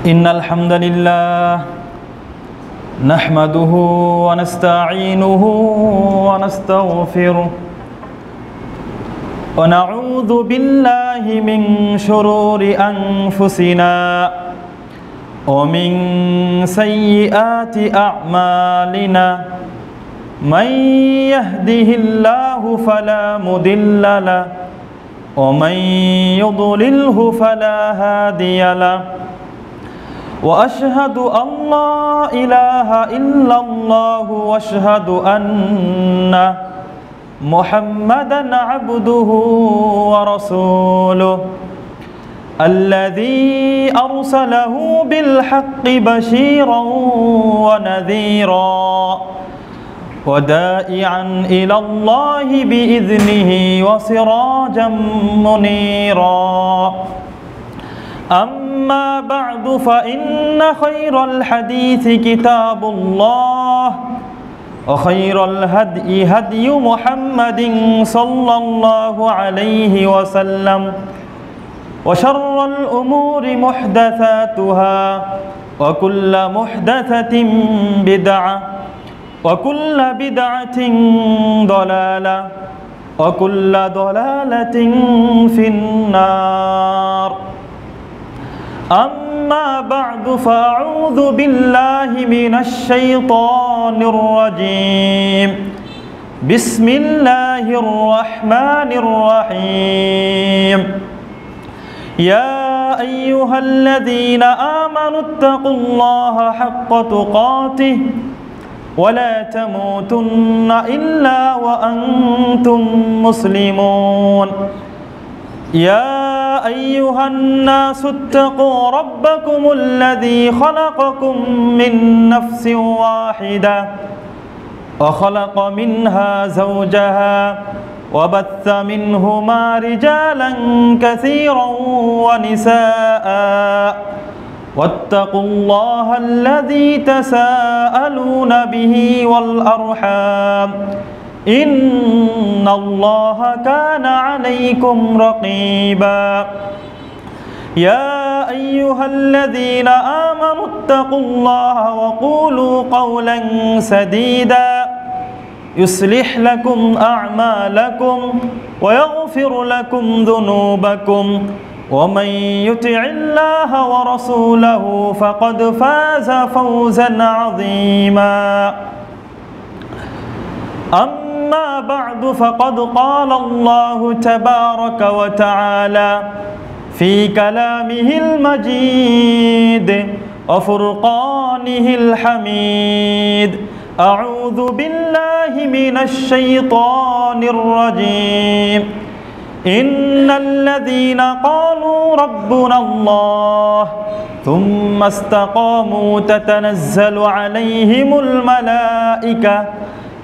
إن الحمد لله نحمده ونستعينه ونستغفره ونعوذ بالله من شرور أنفسنا ومن سيئات أعمالنا من يهده الله فلا مضل له ومن يضلله فلا هادي له وأشهد أن لا إله إلا الله وأشهد أن محمدًا عبده ورسوله الذي أرسله بالحق بشيرًا ونذيرًا وداعيًا إلى الله بإذنه وسراجًا منيرًا أما بعد فإن خير الحديث كتاب الله وخير الهدي هدي محمد صلى الله عليه وسلم وشر الأمور محدثاتها وكل محدثة بدعة وكل بدعة ضلالة وكل ضلالة في النار أما بعد فأعوذ بالله من الشيطان الرجيم بسم الله الرحمن الرحيم يا أيها الذين آمنوا اتقوا الله حق تقاته ولا تموتن إلا وأنتم مسلمون يا أيها الناس اتقوا ربكم الذي خلقكم من نفس واحدة وخلق منها زوجها وبث منهما رجالا كثيرا ونساء واتقوا الله الذي تساءلون به والأرحام إن الله كان عليكم رقيبا يا أيها الذين آمنوا اتقوا الله وقولوا قولا سديدا يصلح لكم أعمالكم ويغفر لكم ذنوبكم ومن يطع الله ورسوله فقد فاز فوزا عظيما أما بعد فقد قال الله تبارك وتعالى في كلامه المجيد وفرقانه الحميد أعوذ بالله من الشيطان الرجيم إن الذين قالوا ربنا الله ثم استقاموا تتنزل عليهم الملائكة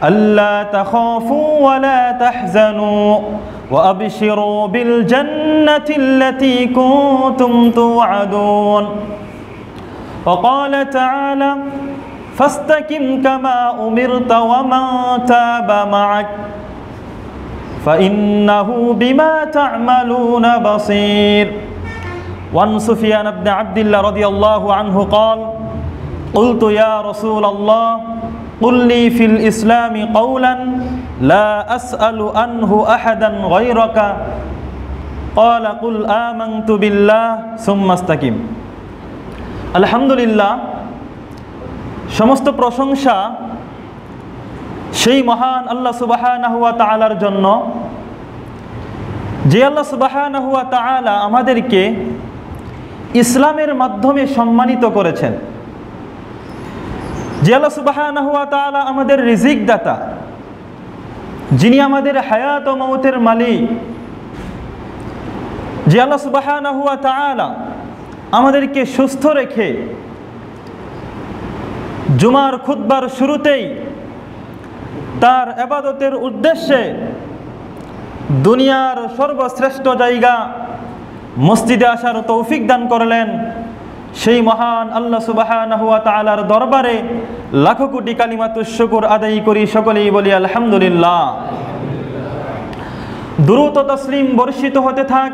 ألا تخافوا ولا تحزنوا وأبشروا بالجنة التي كنتم توعدون وقال تعالى فاستقم كما أمرت ومن تاب معك فإنه بما تعملون بصير وعن سفيان بن عبد الله رضي الله عنه قال قلت يا رسول الله قل لي في الإسلام قولا لا أسأل عنه أحدا غيرك قال قل آمنت بالله ثم استقم الحمد لله সমস্ত প্রশংসা সেই মহান আল্লাহ সুবহানাহু ওয়া তাআলার জন্য যে আল্লাহ সুবহানাহু ওয়া তাআলা আমাদেরকে ইসলামের মাধ্যমে সম্মানিত করেছেন, যে আল্লাহ সুবহানাহু ওয়া তাআলা আমাদের রিজিক দাতা, যিনি আমাদের হায়াত ও মওতের মালিক, যে আল্লাহ সুবহানাহু ওয়া তাআলা আমাদেরকে সুস্থ রেখে জুমার খুতবার শুরুতেই তার ইবাদতের উদ্দেশ্যে দুনিয়ার সর্বশ্রেষ্ঠ জায়গা মসজিদে আসার তৌফিক দান করলেন, সেই মহান আল্লাহ সুবহানাহু ওয়া তাআলার দরবারে লাখো কোটি কালিমাতুশ শুকর আদায় করি, সকলেই বলি আলহামদুলিল্লাহ। দরুদ ও তাসলিম বর্ষিত হতে থাক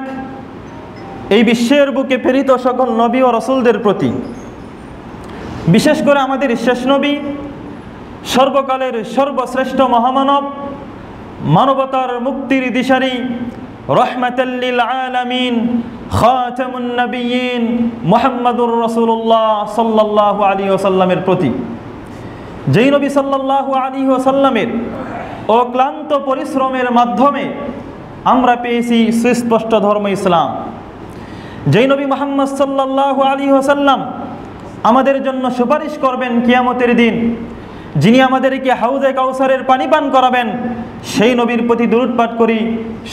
এই বিশ্বের বুকে প্রেরিত সকল নবী ও রাসূলদের প্রতি, বিশেষ করে আমাদের শেষ নবী, সর্বকালের সর্বশ্রেষ্ঠ মহামানব, মানবতার মুক্তির দিশারি, রহমাতাল লিল আলামিন, খাতামুন নবিয়্যিন মুহাম্মাদুর রাসূলুল্লাহ সাল্লাল্লাহু আলাইহি ওয়াসাল্লামের প্রতি, যেই নবী সাল্লাল্লাহু আলাইহি ওয়াসাল্লামের অক্লান্ত পরিশ্রমের মাধ্যমে আমরা পেয়েছি সুস্পষ্ট ধর্ম ইসলাম, যেই নবী মুহাম্মদ সাল্লাল্লাহু আলাইহি ওয়াসাল্লাম আমাদের জন্য সুপারিশ করবেন কিয়ামতের দিন, যিনি আমাদেরকে হাউজে কাউসারের পানি পান করাবেন, সেই নবীর প্রতি দুরূদ পাঠ করি।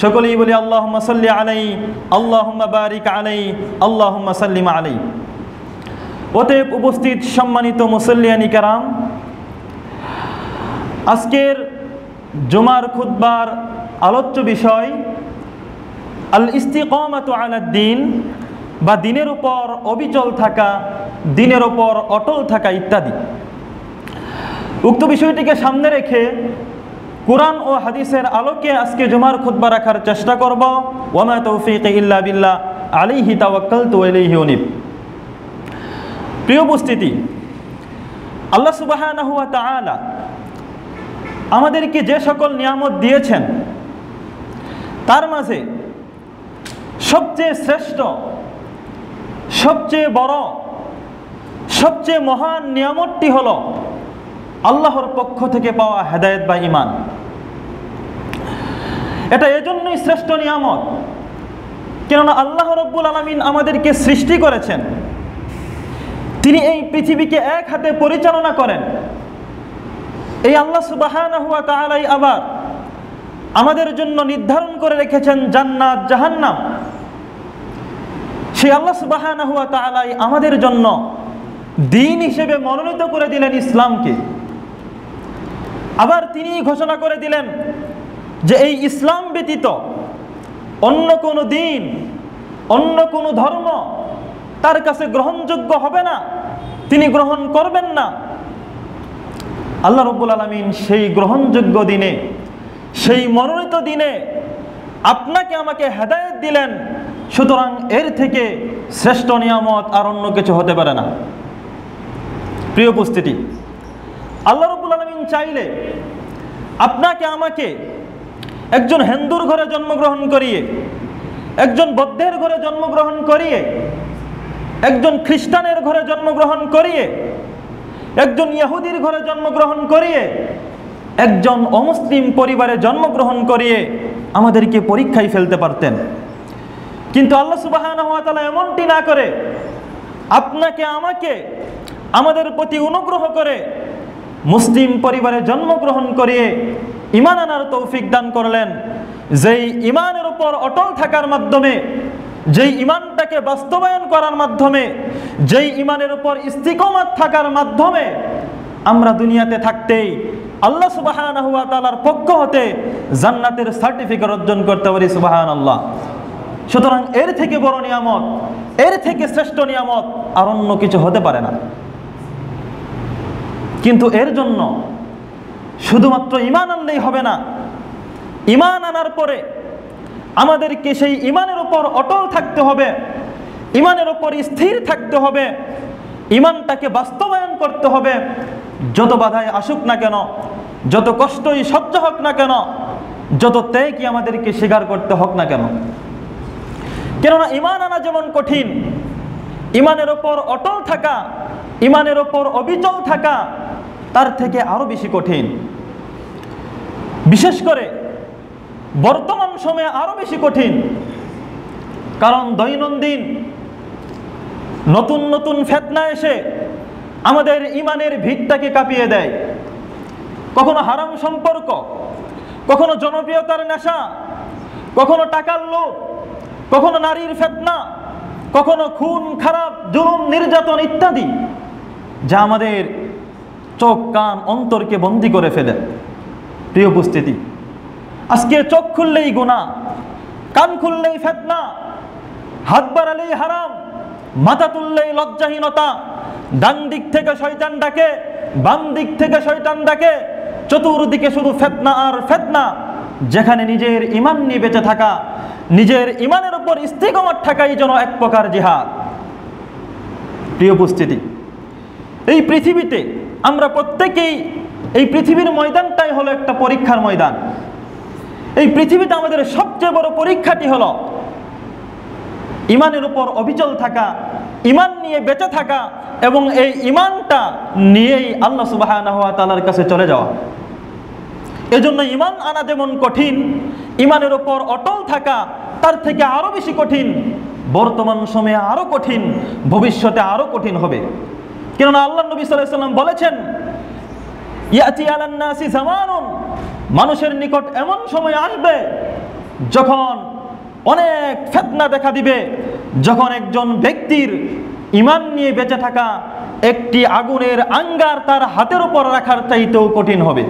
সকলেই বলি আল্লাহুম্মা সাল্লি আলাইহি, আল্লাহুম্মা বারিক আলাইহি, আল্লাহুম্মা সাল্লিম আলাইহি। অতএব উপস্থিত সম্মানিত মুসল্লিয়ানি কেরাম, আজকের জুমার খুতবার আলোচ্য বিষয় আল ইস্তিকামাতু আলাদ দ্বীন, বা দিনের উপর অবিচল থাকা, দিনের উপর অটল থাকা ইত্যাদি। উক্ত বিষয়টিকে সামনে রেখে কুরআন ও হাদিসের আলোকে আজকে জুমার খুতবা রাখার চেষ্টা করব। ওয়ামা তৌফিক ইল্লা বিল্লাহ, আলাইহি তাওয়াক্কালতু ওয়া ইলাইহি উনীব। প্রিয় উপস্থিতি, আল্লাহ সুবহানাহু ওয়া তাআলা আমাদেরকে যে সকল নিয়ামত দিয়েছেন, তার মাঝে সবচেয়ে শ্রেষ্ঠ, সবচেয়ে বড়, সবচেয়ে মহান নিয়ামতটি হলো আল্লাহর পক্ষ থেকে পাওয়া হেদায়েত বা ঈমান। এটা এজন্যই শ্রেষ্ঠ নিয়ামত, কেননা আল্লাহ রাব্বুল আলামিন আমাদেরকে সৃষ্টি করেছেন, তিনি এই পৃথিবীকে এক হাতে পরিচালনা করেন। এই আল্লাহ সুবহানাহু ওয়া তাআলাই আবার আমাদের জন্য নির্ধারণ করে রেখেছেন জান্নাত জাহান্নাম। সেই আল্লাহ সুবহানাহু ওয়া তাআলাই আমাদের জন্য দ্বীন হিসেবে মনোনীত করে দিলেন ইসলামকে। আবার তিনি ঘোষণা করে দিলেন যে এই ইসলাম ব্যতীত অন্য কোনো দ্বীন, অন্য কোনো ধর্ম তার কাছে গ্রহণযোগ্য হবে না, তিনি গ্রহণ করবেন না। আল্লাহ রাব্বুল আলামিন সেই গ্রহণযোগ্য দিনে, সেই মনোনীত দিনে আপনাকে আমাকে হেদায়েত দিলেন। সুতরাং এর থেকে শ্রেষ্ঠ নিয়ামত আর অন্য কিছু হতে পারে না। প্রিয় উপস্থিতি, আল্লাহ রাব্বুল আলামিন চাইলে আপনাকে আমাকে একজন হিন্দুর ঘরে জন্মগ্রহণ করিয়ে, একজন বৌদ্ধের ঘরে জন্মগ্রহণ করিয়ে, একজন খ্রিস্টানের ঘরে জন্মগ্রহণ করিয়ে, একজন ইহুদির ঘরে জন্মগ্রহণ করিয়ে, একজন অমুসলিম পরিবারে জন্মগ্রহণ করিয়ে আমাদেরকে পরীক্ষায় ফেলতে পারতেন। কিন্তু আল্লাহ সুবহানাহু ওয়া তাআলা এমনটি না করে আপনাকে আমাকে আমাদের প্রতি অনুগ্রহ করে মুসলিম পরিবারে জন্মগ্রহণ করিয়ে ঈমান আনার তৌফিক দান করলেন। যেই ঈমানের উপর অটল থাকার মাধ্যমে, যেই ঈমানটাকে বাস্তবায়ন করার মাধ্যমে, যেই ঈমানের উপর ইস্তিকামাত থাকার মাধ্যমে আমরা দুনিয়াতে থাকতেই আল্লাহ সুবহানাহু ওয়া তাআলার পক্ষ হতে জান্নাতের সার্টিফিকেট অর্জন করতে পারি। সুবহানাল্লাহ। সুতরাং এর থেকে বড় নিয়ামত, এর থেকে শ্রেষ্ঠ নিয়ামত আর অন্য কিছু হতে পারে না। কিন্তু এর জন্য শুধুমাত্র ঈমান আনলেই হবে না। ঈমান আনার পরে আমাদেরকে সেই ঈমানের উপর অটল থাকতে হবে, ঈমানের উপর স্থির থাকতে হবে, ঈমানটাকে বাস্তবায়ন করতে হবে। যত বাধাই আসুক না কেন, যত কষ্টই সহ্য হোক না কেন, যত ত্যাগই আমাদেরকে স্বীকার করতে হোক না কেন। কেননা ঈমান আনা যেমন কঠিন, ঈমানের উপর অটল থাকা, ঈমানের উপর অবিচল থাকা তার থেকে আরো বেশি কঠিন। বিশেষ করে বর্তমান সময়ে আরো বেশি কঠিন, কারণ দৈনন্দিন নতুন নতুন ফিতনা এসে আমাদের ঈমানের ভিতটাকে কাঁপিয়ে দেয়। কখনো হারাম সম্পর্ক, কখনো জনপ্রিয়তার নেশা, কখনো টাকার লোভ, কখনো নারীর ফিতনা, কখনো খুন খারাপ, জুলুম, নির্যাতন ইত্যাদি, যা আমাদের চোখ কান অন্তরকে বন্দী করে ফেলে। প্রিয় উপস্থিতি, আজকে চোখ খুললেই গুনাহ, কান খুললেই ফিতনা, হাত বাড়ালেই হারাম, মাথা তুললেই লজ্জাহীনতা, ডান দিক থেকে শয়তান ডাকে, বাম দিক থেকে শয়তান ডাকে, চতুর্দিকে শুধু ফিতনা আর ফিতনা। যেখানে নিজের ঈমান নিয়ে বেঁচে থাকা, নিজের ইমানের উপর ইস্তিকামত থাকাই যেন এক প্রকার জিহাদ। প্রিয় উপস্থিতি, এই পৃথিবীতে আমরা প্রত্যেকেই, এই পৃথিবীর ময়দানটাই হলো একটা পরীক্ষার ময়দান। এই পৃথিবীতে আমাদের সবচেয়ে বড় পরীক্ষাটি হলো ইমানের উপর অবিচল থাকা, ইমান নিয়ে বেঁচে থাকা এবং এই ইমানটা নিয়েই আল্লাহ সুবহানাহু ওয়া তাআলার কাছে চলে যাওয়া। এজন্য ইমান আনা যেমন কঠিন, ইমানের উপর অটল থাকা তার থেকে আরো বেশি কঠিন। বর্তমান সময়ে আরো কঠিন, ভবিষ্যতে আরো কঠিন হবে। কেননা আল্লাহ নবী সাল্লাল্লাহু আলাইহি ওয়াসাল্লাম বলেছেন, ইয়াতি আলান নাসি জামানুন, মানুষের নিকট এমন সময় আসবে যখন অনেক ফিতনা দেখা দিবে, যখন একজন ব্যক্তির ইমান নিয়ে বেঁচে থাকা একটি আগুনের আঙ্গার তার হাতের উপর রাখার চাইতেও কঠিন হবে।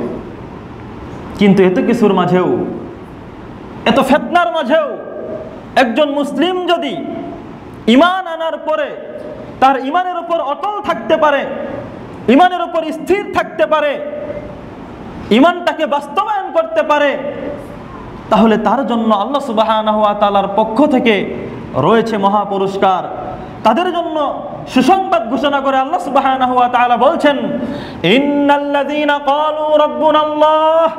কিন্তু এত কিছুর মাঝেও, এত ফিতনার মাঝেও একজন মুসলিম যদি ইমান আনার পরে তার ইমানের উপর অটল থাকতে পারে, ইমানের উপর স্থির থাকতে পারে, ইমানটাকে বাস্তবায়ন করতে পারে, তাহলে তার জন্য আল্লাহ সুবহানাহু ওয়া তাআলার পক্ষ থেকে রয়েছে মহা পুরস্কার। তাদের জন্য সুসংবাদ ঘোষণা করে আল্লাহ সুবহানাহু ওয়া তাআলা বলছেন, ইন্নাল্লাযীনা ক্বালু রাব্বুনাল্লাহ,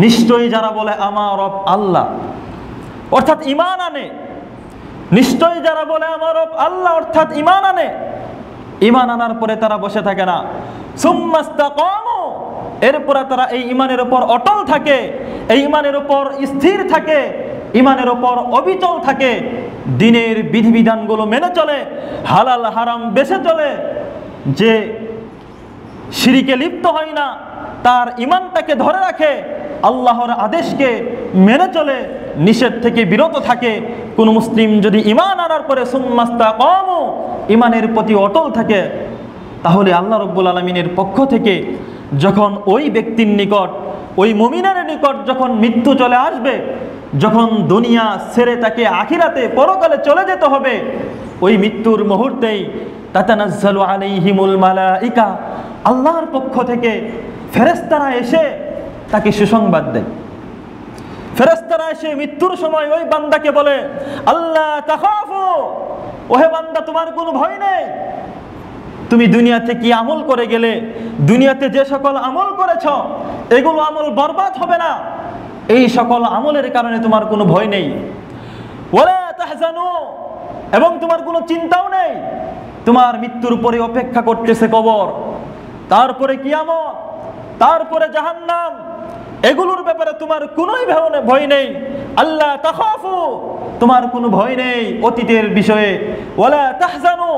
নিশ্চয়ই যারা বলে আমার রব আল্লাহ, অর্থাৎ ঈমান আনে। নিশ্চয়ই যারা বলে আমার রব আল্লাহ অর্থাৎ ঈমান আনে, ঈমান আনার পরে তারা বসে থাকে না, সুম্মাস্তাকামু, এরপরে তারা এই ঈমানের উপর অটল থাকে, এই ঈমানের উপর স্থির থাকে, ঈমানের উপর অবিচল থাকে, দ্বীনের বিধিবিধানগুলো মেনে চলে, হালাল হারাম বেছে চলে, যে শিরকে লিপ্ত হয় না, তার ঈমানটাকে ধরে রাখে, আল্লাহর আদেশকে মেনে চলে, নিষেধ থেকে বিরত থাকে। কোন মুসলিম যদি ঈমান আনার পরে সুম্মাস্তাকামু, ঈমানের প্রতি অটল থাকে, তাহলে আল্লাহ রাব্বুল আলামিনের পক্ষ থেকে যখন ওই ব্যক্তির নিকট, ওই মুমিনের নিকট যখন মৃত্যু চলে আসবে, যখন দুনিয়া ছেড়ে তাকে আখিরাতে পরকালে চলে যেতে হবে, ওই মৃত্যুর মুহূর্তেই তাতানাজ্জালু আলাইহিমুল মালাইকা, আল্লাহর পক্ষ থেকে ফেরেশতারা এসে তাকে সুসংবাদ দেয়। ফেরেশতারা এসে মৃত্যুর সময় ওই বান্দাকে বলে, আল্লাহ তাখাফু, ওহে বান্দা তোমার কোনো ভয় নেই, তুমি দুনিয়াতে কি আমল করে গেলে, দুনিয়াতে যে সকল আমল করেছ এগুলো আমল বরবাদ হবে না, এই সকল আমলের কারণে তোমার কোনো ভয় নেই। ওয়ালা তাহজানু, এবং তোমার কোনো চিন্তাও নেই, তোমার মৃত্যুর পরে অপেক্ষা করতেছে কবর, তারপরে কিয়ামত, তারপরে জাহান্নাম, এগুলোর ব্যাপারে তোমার কোনোই ভয় নেই। আল্লাহ তাখাফু, তোমার কোনো ভয় নেই অতীতের বিষয়ে, ওয়ালা তাহজানু,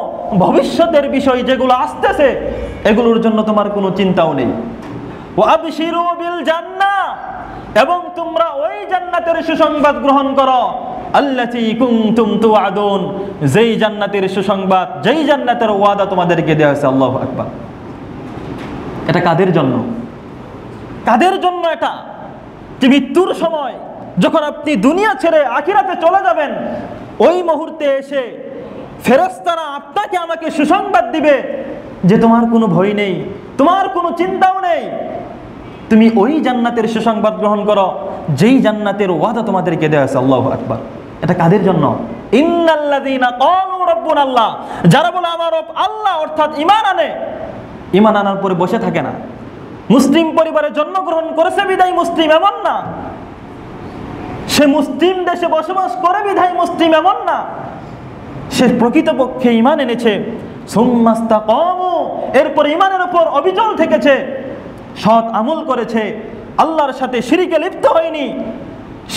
ভবিষ্যতের বিষয় যেগুলো আসতেছে এগুলোর জন্য তোমার কোনো চিন্তাও নেই। ওয়া আবশিরু বিল জান্নাহ, এবং তোমরা ওই জান্নাতের সুসংবাদ গ্রহণ করো, আল্লাতী কুনতুম তুআদুন, যেই জান্নাতের সুসংবাদ, যেই জান্নাতের ওয়াদা তোমাদেরকে দেওয়া হয়েছে। আল্লাহু আকবার। এটা কাদের জন্য? কাদের জন্য এটা? যে মৃত্যুর সময় যখন আপনি দুনিয়া ছেড়ে আখিরাতে চলে যাবেন, ওই মুহূর্তে এসে ফেরেশতারা আপনাকে আমাকে সুসংবাদ দিবে যে তোমার কোনো ভয় নেই, তোমার কোনো চিন্তাও নেই, তুমি ওই জান্নাতের সুসংবাদ গ্রহণ করো যেই জান্নাতের ওয়াদা তোমাদেরকে দেওয়া হয়েছে। আল্লাহু আকবার। এটা কাদের জন্য? ইন্নাল্লাযীনা ক্বালু রাব্বুনাল্লাহ, যারা বলে আমার রব আল্লাহ অর্থাৎ ঈমান আনে, ঈমান আনার পরে বসে থাকে না। মুসলিম পরিবারে জন্মগ্রহণ করেছে বিধায় মুসলিম এমন না, সে মুসলিম দেশে বসবাস করে বিধায় মুসলিম এমন না, সে প্রকৃতপক্ষে ঈমান এনেছে, সুম্মাস্তাকামু, এরপর ঈমানের উপর অবিচল থেকেছে, সৎ আমল করেছে, আল্লাহর সাথে শিরকে লিপ্ত হয়নি,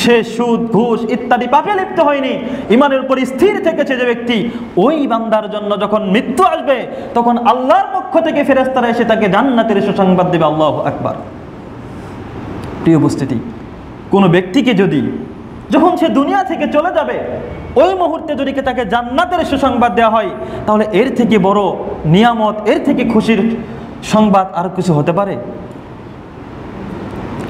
সে সুদ ঘুষ ইত্যাদি পাপে লিপ্ত হয়নি, ঈমানের উপর স্থির থেকেছে যে ব্যক্তি, ওই বান্দার জন্য যখন মৃত্যু আসবে তখন আল্লাহর পক্ষ থেকে ফেরেশতারা এসে তাকে জান্নাতের সুসংবাদ দেবে। আল্লাহু আকবার। প্রিয় উপস্থিতি, কোনো ব্যক্তিকে যদি যখন সে দুনিয়া থেকে চলে যাবে ওই মুহূর্তে যদি তাকে জান্নাতের সুসংবাদ দেওয়া হয়, তাহলে এর থেকে বড় নিয়ামত, এর থেকে খুশির সংবাদ আর কিছু হতে পারে?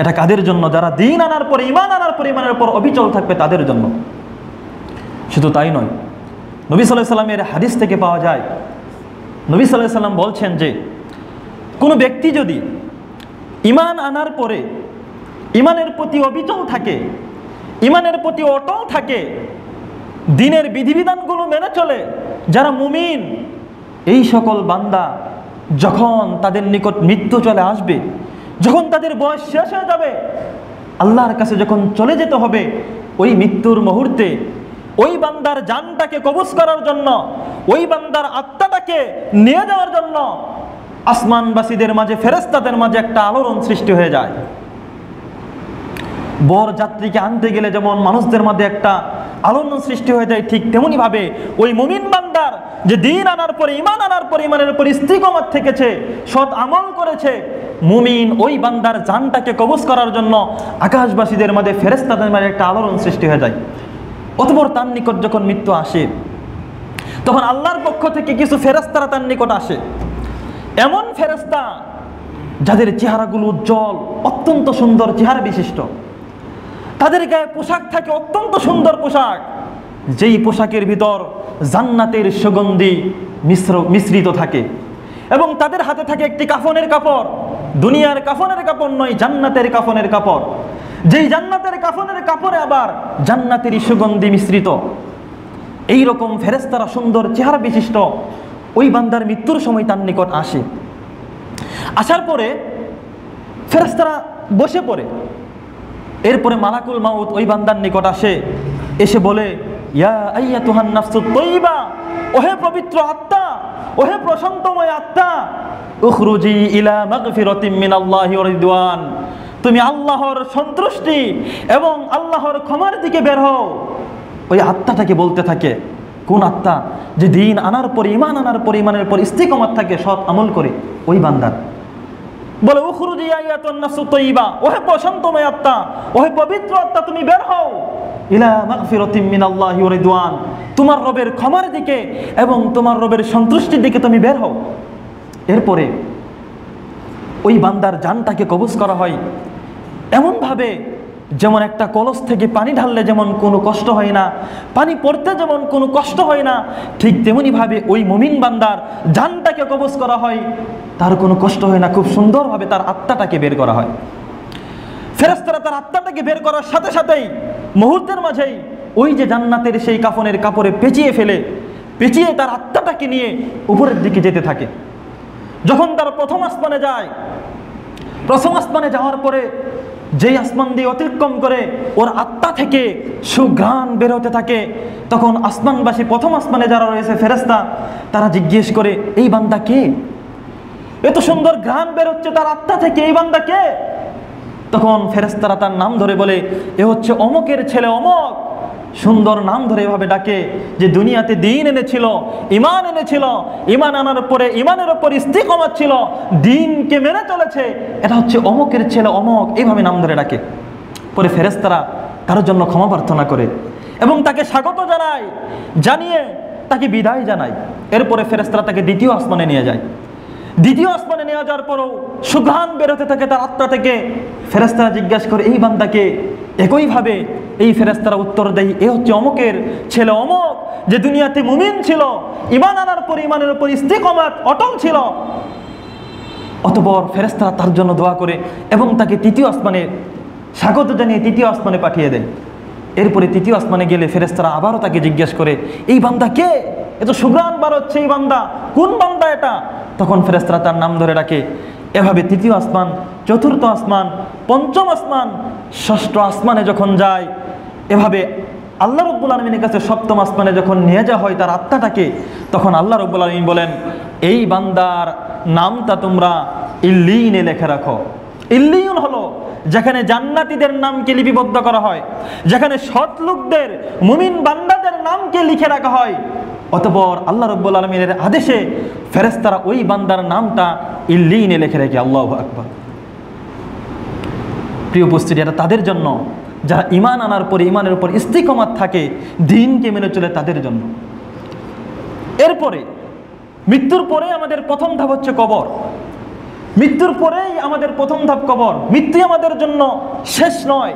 এটা কাদের জন্য? যারা দ্বীন আনার পরে, ঈমান আনার পরে ঈমানের উপর অবিচল থাকবে তাদের জন্য। শুধু তাই নয়, নবী সাল্লাল্লাহু আলাইহি সাল্লামের হাদিস থেকে পাওয়া যায়, নবী সাল্লাল্লাহু আলাইহি সাল্লাম বলছেন যে কোনো ব্যক্তি যদি ঈমান আনার পরে ঈমানের প্রতি অবিচল থাকে, ইমানের প্রতি অটল থাকে, দ্বীনের বিধিবিধানগুলো মেনে চলে, যারা মুমিন, এই সকল বান্দা যখন তাদের নিকট মৃত্যু চলে আসবে, যখন তাদের বয়স শেষ হয়ে যাবে, আল্লাহর কাছে যখন চলে যেতে হবে, ওই মৃত্যুর মুহূর্তে ওই বান্দার জানটাকে কবজ করার জন্য, ওই বান্দার আত্মাটাকে নিয়ে যাওয়ার জন্য আসমানবাসীদের মাঝে, ফেরেশতাদের মাঝে একটা আলোড়ন সৃষ্টি হয়ে যায়। বর যাত্রীকে আনতে গেলে যেমন মানুষদের মধ্যে একটা আলোড়ন সৃষ্টি হয়ে যায়, ঠিক তেমনি ভাবে ওই মুমিন বান্দার যে দ্বীন আনার পরে, ঈমান আনার পরে, ঈমানের উপর ইস্তিকামত থেকেছে, সৎ আমল করেছে, মুমিন ওই বান্দার জানটাকে কবজ করার জন্য আকাশবাসীদের মাঝে, ফেরেশতাদের মাঝে একটা আলোড়ন সৃষ্টি হয়ে যায়। অতঃপর তার নিকট যখন মৃত্যু আসে, তখন আল্লাহর পক্ষ থেকে কিছু ফেরেশতারা তার নিকট আসে। এমন ফেরেশতা যাদের চেহারাগুলো উজ্জ্বল, অত্যন্ত সুন্দর চেহারা বিশিষ্ট, তাদের গায়ে পোশাক থাকে অত্যন্ত সুন্দর পোশাক, যেই পোশাকের ভিতর জান্নাতের সুগন্ধি মিশ্রিত থাকে, এবং তাদের হাতে থাকে একটি কাফনের কাপড়, দুনিয়ার কাফনের কাপড় নয়, জান্নাতের কাফনের কাপড়, যেই জান্নাতের কাফনের কাপড়ে আবার জান্নাতেরই সুগন্ধি মিশ্রিত। এই রকম ফেরেশতারা সুন্দর চেহারা বিশিষ্ট ওই বান্দার মৃত্যুর সময় তার নিকট আসে। আসার পরে ফেরেশতারা বসে পড়ে। এরপরে মালাকুল মাউত ওই বান্দার নিকট আসে, এসে বলে, ইয়া আইয়াতুহান নাফসুত তাইয়্যিবা, ওহে পবিত্র আত্মা, ওহে প্রশান্তময় আত্মা, উখরুজি ইলা মাগফিরাতিম মিনাল্লাহি ওয়া রিদওয়ান, তুমি আল্লাহর সন্তুষ্টি এবং আল্লাহর ক্ষমার দিকে বের হও। ওই আত্মাটাকে বলতে থাকে, কোন আত্মা? যে দ্বীন আনার পরে, ঈমান আনার পরে, ঈমানের পর ইস্তিকামত থাকে, সৎ আমল করে, ওই বান্দার বলে, উখরুজি আইয়াতুন নাফসুত তাইয়্যিবা, ওহে প্রশান্তময় আত্মা, ওহে পবিত্র আত্মা, তুমি বের হও ইলা মাগফিরাতিম মিনাল্লাহি ওয়া রিদওয়ান, তোমার রবের ক্ষমার দিকে এবং তোমার রবের সন্তুষ্টির দিকে তুমি বের হও। এরপরে ওই বান্দার জানটাকে কবজ করা হয় এমনভাবে, যেমন একটা কলস থেকে পানি ঢাললে যেমন কোনো কষ্ট হয় না, পানি পড়তে যেমন কোনো কষ্ট হয় না, ঠিক তেমনিভাবে ওই মুমিন বান্দার জানটাকে কবজ করা হয়, তার কোনো কষ্ট হয় না, খুব সুন্দরভাবে তার আত্মাটাকে বের করা হয়। ফেরেশতারা তার আত্মাটাকে বের করার সাথে সাথেই মুহূর্তের মাঝেই ওই যে জান্নাতের সেই কাফনের কাপড়ে পেঁচিয়ে ফেলে, পেঁচিয়ে তার আত্মাটাকে নিয়ে উপরের দিকে যেতে থাকে। যখন তার প্রথম আসমানে যায়, প্রথম আসমানে যাওয়ার পরে যেই আসমান দিয়ে অতিক্রম করে ওর আত্মা থেকে সুঘ্রাণ বের হতে থাকে, তখন আসমানবাসী, প্রথম আসমানে যারা রয়েছে ফেরেশতা, তারা জিজ্ঞেস করে, এই বান্দা কে? এত সুন্দর ঘ্রাণ বের হচ্ছে তার আত্মা থেকে, এই বান্দা কে? তখন ফেরেশতারা তার নাম ধরে বলে, এ হচ্ছে অমকের ছেলে অমক। সুন্দর নাম ধরে এভাবে ডাকে, যে দুনিয়াতে দ্বীন এনেছিল, ঈমান এনেছিল, ঈমান আনার পরে ঈমানের উপর ইস্তিকামত ছিল, দ্বীনকে মেনে চলেছে, এটা হচ্ছে অমকের ছেলে অমক, এইভাবে নাম ধরে ডাকে। পরে ফেরেশতারা তার জন্য ক্ষমা প্রার্থনা করে এবং তাকে স্বাগত জানায়, জানিয়ে তাকে বিদায় জানায়। এরপরে ফেরেশতারা তাকে দ্বিতীয় আসমানে নিয়ে যায়। দ্বিতীয় আসমানে নিয়ে যাওয়ার পরও সুঘ্রাণ বেরোতে থাকে তার আত্মা থেকে। ফেরেশতারা জিজ্ঞাসা করে, এই বান্দাকে? একইভাবে এই ফেরেশতারা উত্তর দেয়, এ হচ্ছে অমকের ছেলে অমক, যে দুনিয়াতে মুমিন ছিল, ঈমান আনার পর ঈমানের উপর ইস্তিকামত অটল ছিল। অতঃপর ফেরেশতারা তার জন্য দোয়া করে এবং তাকে তৃতীয় আসমানে স্বাগত জানিয়ে তৃতীয় আসমানে পাঠিয়ে দেয়। এরপরে তৃতীয় আসমানে গেলে ফেরেশতারা আবারও তাকে জিজ্ঞাসা করে, এই বান্দা কে? এত সুঘ্রাণ বার হচ্ছে, এই বান্দা কোন বান্দা এটা? তখন ফেরেশতারা তার নাম ধরে ডাকে। এভাবে তৃতীয় আসমান, চতুর্থ আসমান, পঞ্চম আসমান, ষষ্ঠ আসমানে যখন যায়, এভাবে আল্লাহ রাব্বুল আলামিনের কাছে সপ্তম আসমানে যখন নিয়ে যাওয়া হয় তার আত্মাটাকে, তখন আল্লাহ রাব্বুল আলামিন বলেন, এই বান্দার নামটা তোমরা ইল্লিয়িনে লিখে রাখো। ইল্লিয়িন হলো যেখানে জান্নাতীদের নামকে লিপিবদ্ধ করা হয়, যেখানে সৎ লোকদের, মুমিন বান্দাদের নামকে লিখে রাখা হয়। অতঃপর আল্লাহ রাব্বুল আলামিনের আদেশে ফেরেশতারা ওই বান্দার নামটা ইল্লিয়িনে লিখে রাখে। আল্লাহু আকবার। প্রিয় উপস্থিতি, এটা তাদের জন্য যারা ঈমান আনার পরে ঈমানের উপর ইস্তিকামত থাকে, দ্বীনকে মেনে চলে, তাদের জন্য। এরপরে মৃত্যুর পরে আমাদের প্রথম ধাপ হচ্ছে কবর। মৃত্যুর পরেই আমাদের প্রথম ধাপ কবর। মৃত্যু আমাদের জন্য শেষ নয়,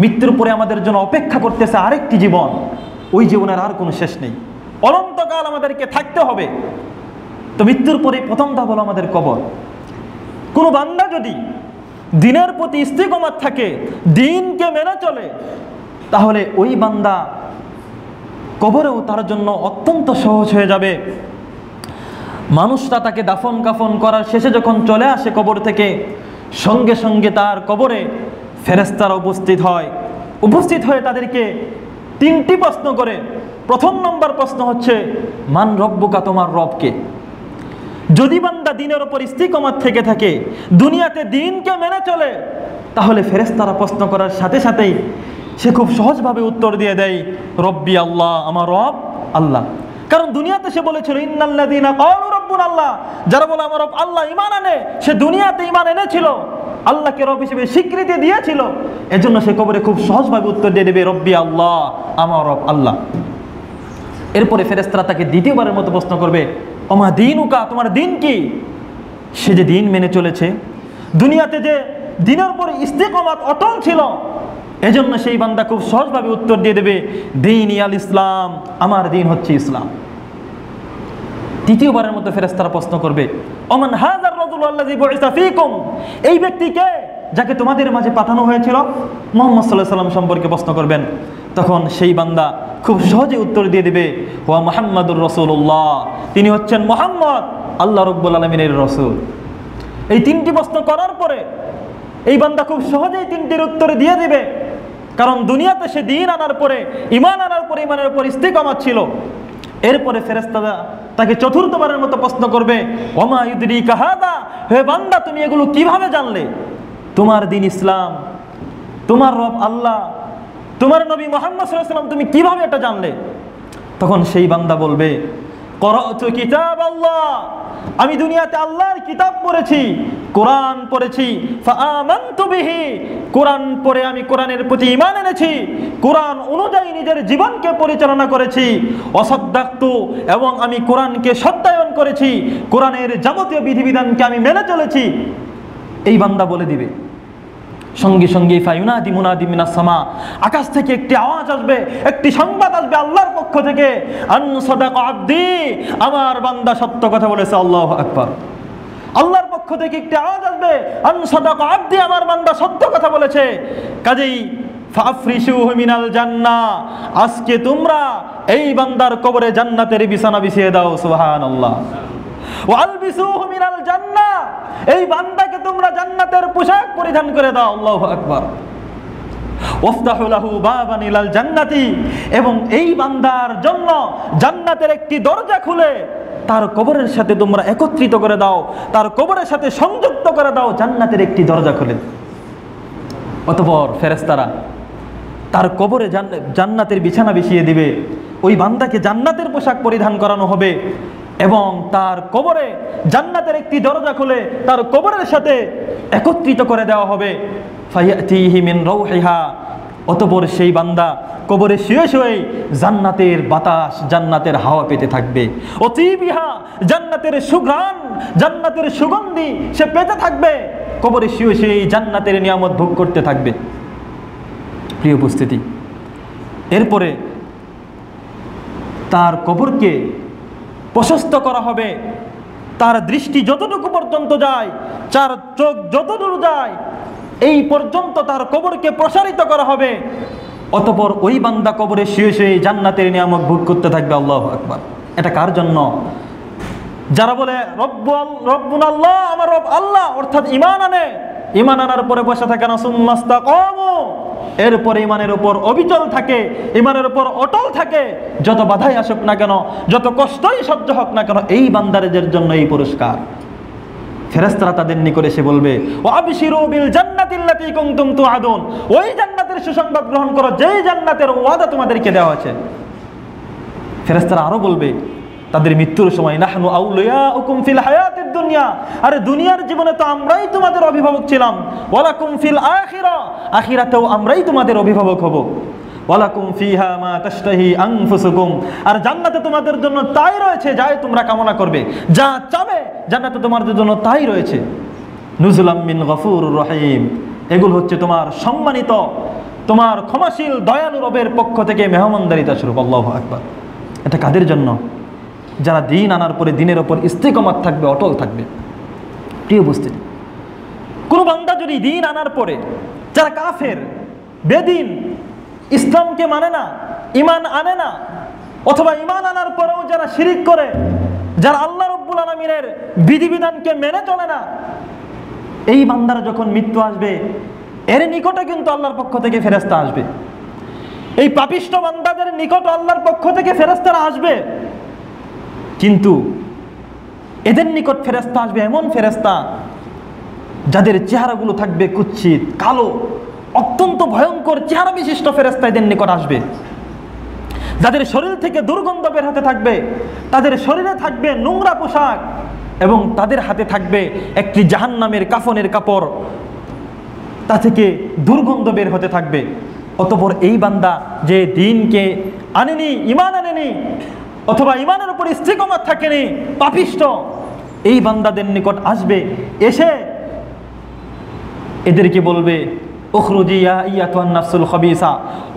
মৃত্যুর পরে আমাদের জন্য অপেক্ষা করতেছে আরেকটি জীবন। ওই জীবনের আর কোনো শেষ নেই, অনন্তকাল আমাদেরকে থাকতে হবে। তো মৃত্যুর পরে প্রথম ধাপ হলো আমাদের কবর। কোনো বান্দা যদি দ্বীনের প্রতি ইস্তিকামত থাকে, দ্বীনকে মেনে চলে, তাহলে ওই বান্দা কবরেও তার জন্য অত্যন্ত সহজ হয়ে যাবে। মানুষটা তাকে দাফন কাফন করার শেষে যখন চলে আসে কবর থেকে, সঙ্গে সঙ্গে তার কবরে ফেরেশতারা উপস্থিত হয়ে তাদেরকে 3টি প্রশ্ন করে। প্রথম নম্বর প্রশ্ন হচ্ছে, মান রব্বুকা, তোমার রবকে? যদি বান্দা দ্বীনের উপর ইস্তিকামত থেকে থাকে, দুনিয়াতে দ্বীনকে মেনে চলে, তাহলে ফেরেশতারা প্রশ্ন করার সাথে সাথেই সে খুব সহজভাবে উত্তর দিয়ে দেয়, রব্বি আল্লাহ, আমার রব আল্লাহ। কারণ দুনিয়াতে সে বলেছিল ইন্নাল্লাযীনা ক্বালু রাব্বুনা আল্লাহ, যারা বলে আমার রব আল্লাহ, ঈমান আনে, সে দুনিয়াতে ঈমান এনেছিল, আল্লাহকে রব হিসেবে স্বীকৃতি দিয়েছিল। এজন্য সে কবরে খুব সহজভাবে উত্তর দিয়ে দেবে, রব্বি আল্লাহ, আমার রব আল্লাহ। এরপরে ফেরেশতারা তাকে দ্বিতীয়বারের মতো প্রশ্ন করবে, ওমা দীনুকা, তোমার দিন কি? সে যে দিন মেনে চলেছে, দুনিয়াতে যে দ্বীনের উপর ইস্তিকামত অটল ছিল, এজন্য সেই বান্দা খুব সহজভাবে উত্তর দিয়ে দেবে, দীনি আল ইসলাম, আমার দিন হচ্ছে ইসলাম। তৃতীয়বারের মতো ফেরেশতারা প্রশ্ন করবে, ওমান হাযার রাজুল আল্লাযী বুইসা ফীকুম, এই ব্যক্তি কে যাকে তোমাদের মাঝে পাঠানো হয়েছিল? মুহাম্মদ সাল্লাল্লাহু আলাইহি ওয়াসাল্লাম সম্পর্কে প্রশ্ন করবেন। তখন সেই বান্দা খুব সহজে উত্তর দিয়ে দেবে, ওয়া মুহাম্মাদুর রাসূলুল্লাহ, তিনি হচ্ছেন মুহাম্মদ, আল্লাহ রাব্বুল আলামিনের রাসূল। এই 3টি প্রশ্ন করার পরে এই বান্দা খুব সহজেই 3টির উত্তর দিয়ে দিবে, কারণ দুনিয়াতে সে দ্বীন আনার পরে, ঈমান আনার পরে, ঈমানের উপর ইস্তিকামত ছিল। এরপরে ফেরেশতারা তাকে চতুর্থবারের মতো প্রশ্ন করবে, ওমা ইউদরিকা হাদা, হে বান্দা, তুমি এগুলো কিভাবে জানলে? তোমার দ্বীন ইসলাম, তোমার রব আল্লাহ, তোমার নবী মুহাম্মদ সাল্লাল্লাহু আলাইহি ওয়াসাল্লাম, তুমি কিভাবে এটা জানলে? তখন সেই বান্দা বলবে, ক্বরা'তু কিতাবাল্লাহ, আমি দুনিয়াতে আল্লাহর কিতাব পড়েছি, কোরআন পড়েছি, ফাআমানতু বিহি, কোরআন পড়ে আমি কোরআনের প্রতি ঈমান এনেছি, কোরআন অনুযায়ী নিজের জীবনকে পরিচালনা করেছি, ওয়াসাদদাকতু, এবং আমি কোরআনকে সত্যায়ন করেছি, কোরআনের যাবতীয় বিধিবিধানকে আমি মেনে চলেছি। এই বান্দা বলে দিবে। সঙ্গে সঙ্গে ফায়ুনাদি মুনাদি মিনাস সামা, আকাশ থেকে একটি আওয়াজ আসবে, একটি সংবাদ আসবে আল্লাহর পক্ষ থেকে, আন সাদাকা আবদি, আমার বান্দা সত্য কথা বলেছে। আল্লাহু আকবার। আল্লাহর পক্ষ থেকে একটি আওয়াজ আসবে, আন সাদাকা আবদি, আমার বান্দা সত্য কথা বলেছে। কাজেই ফাফরিশুহু মিনাল জান্নাহ, আজকে তোমরা এই বান্দার কবরে জান্নাতের বিছানা বিছিয়ে দাও। সুবহানাল্লাহ। ওয়ালবিসুহু মিনাল জান্নাহ, এই বান্দাকে তোমরা জান্নাতের পোশাক পরিধান করে দাও। আল্লাহু আকবার। ওয়াফতাহু লাহু বাবান ইলাল জান্নাতি, এবং এই বান্দার জন্য জান্নাতের একটি দরজা খুলে তার কবরের সাথে তোমরা একত্রিত করে দাও, তার কবরের সাথে সংযুক্ত করে দাও, জান্নাতের একটি দরজা খুলে। অতঃপর ফেরেশতারা তার কবরে জান্নাতের বিছানা বিছিয়ে দিবে, ওই বান্দাকে জান্নাতের পোশাক পরিধান করানো হবে, এবং তার কবরে জান্নাতের একটি দরজা খুলে তার কবরের সাথে একত্রিত করে দেওয়া হবে। ফায়াতিহি মিন রাউহিহা, অতঃপর সেই বান্দা কবরে শুয়ে শুয়ে জান্নাতের বাতাস, জান্নাতের হাওয়া পেতে থাকবে। অতিবিহা, জান্নাতের সুঘ্রাণ, জান্নাতের সুগন্ধি সে পেতে থাকবে, কবরে শুয়ে শুয়ে জান্নাতের নিয়ামত ভোগ করতে থাকবে। প্রিয় উপস্থিতি, এরপরে তার কবরকে প্রশস্ত করা হবে, তার দৃষ্টি যতটুকু পর্যন্ত যায়, তার চোখ যতদূর যায়, এই পর্যন্ত তার কবরকে প্রসারিত করা হবে। অতঃপর ওই বান্দা কবরে শুয়ে শুয়ে জান্নাতের নিয়ামত ভোগ করতে থাকবে। আল্লাহু আকবার। এটা কার জন্য? যারা বলে রব্বুনাল্লাহ, আমার রব আল্লাহ, অর্থাৎ ঈমান আনে, ঈমান আনার পরে বসে থাকে না, সুম্মাস্তাকামু, এরপরে ঈমানের উপর অবিচল থাকে, ঈমানের উপর অটল থাকে, যত বাধাই আসুক না কেন, যত কষ্টই সহ্য হোক না কেন, এই বান্দারের জন্য এই পুরস্কার। ফেরেশতারা তাদের নিকট এসে বলবে, ওয়াবশিরু বিল জান্নাতিল্লাতী কুনতুম তুআদুন, ওই জান্নাতের সুসংবাদ গ্রহণ করো যেই জান্নাতের ওয়াদা তোমাদেরকে দেওয়া হয়েছে। ফেরেশতারা আরো বলবে তাদের মৃত্যুর সময়, নাহনু আউলিয়াউকুম ফিল হায়াতিদ দুনিয়া, আরে দুনিয়ার জীবনে তো আমরাই তোমাদের অভিভাবক ছিলাম, ওয়ালাকুম ফিল আখিরা, আখিরাতেও আমরাই তোমাদের অভিভাবক হব, ওয়ালাকুম ফিহা মা তাশতাহি আনফুসুকুম, আর জান্নাতে তোমাদের জন্য তাই রয়েছে যাই তোমরা কামনা করবে, যা চাবে জান্নাতে তোমাদের জন্য তাই রয়েছে। নুজুলাম মিন গফুরুর রহিম, এগুলো হচ্ছে তোমার সম্মানিত, তোমার ক্ষমাশীল দয়ালু রবের পক্ষ থেকে মেহমানদারিতা স্বরূপ। আল্লাহু আকবার। এটা কাদের জন্য? যারা দিন আনার পরে দিনের ওপর ইস্তিকামত থাকবে, অটল থাকবে। প্রিয় উপস্থিতি, কোন বান্দা যদি দিন আনার পরে, যারা কাফের বেদিন, ইসলামকে মানে না, ঈমান আনে না, অথবা ঈমান আনার পরেও যারা শিরিক করে, যারা আল্লাহ রাব্বুল আলামিনের বিধিবিধানকে মেনে চলে না, এই বান্দার যখন মৃত্যু আসবে এর নিকটে কিন্তু আল্লাহর পক্ষ থেকে ফেরেশতা আসবে। এই পাপিষ্ঠ বান্দাদের নিকট আল্লাহর পক্ষ থেকে ফেরেশতারা আসবে, কিন্তু এদের নিকট ফেরেশতা আসবে এমন ফেরেশতা যাদের চেহারাগুলো থাকবে কুৎসিত, কালো, অত্যন্ত ভয়ঙ্কর চেহারা বিশিষ্ট ফেরেশতা এদের নিকট আসবে, যাদের শরীর থেকে দুর্গন্ধ বের হতে থাকবে, তাদের শরীরে থাকবে নোংরা পোশাক এবং তাদের হাতে থাকবে একটি জাহান্নামের কাফনের কাপড়, তা থেকে দুর্গন্ধ বের হতে থাকবে। অতঃপর এই বান্দা যে দ্বীনকে আনেনি, ঈমান আনেনি, অথবা ঈমানের উপর ইস্তিকামত থাকেনি, পাপিষ্ঠ, এই বান্দাদের নিকট আসবে, এসে এদেরকে বলবে উখরুজি ইয়া আইয়াতুহান নাফসুল খাবিসা,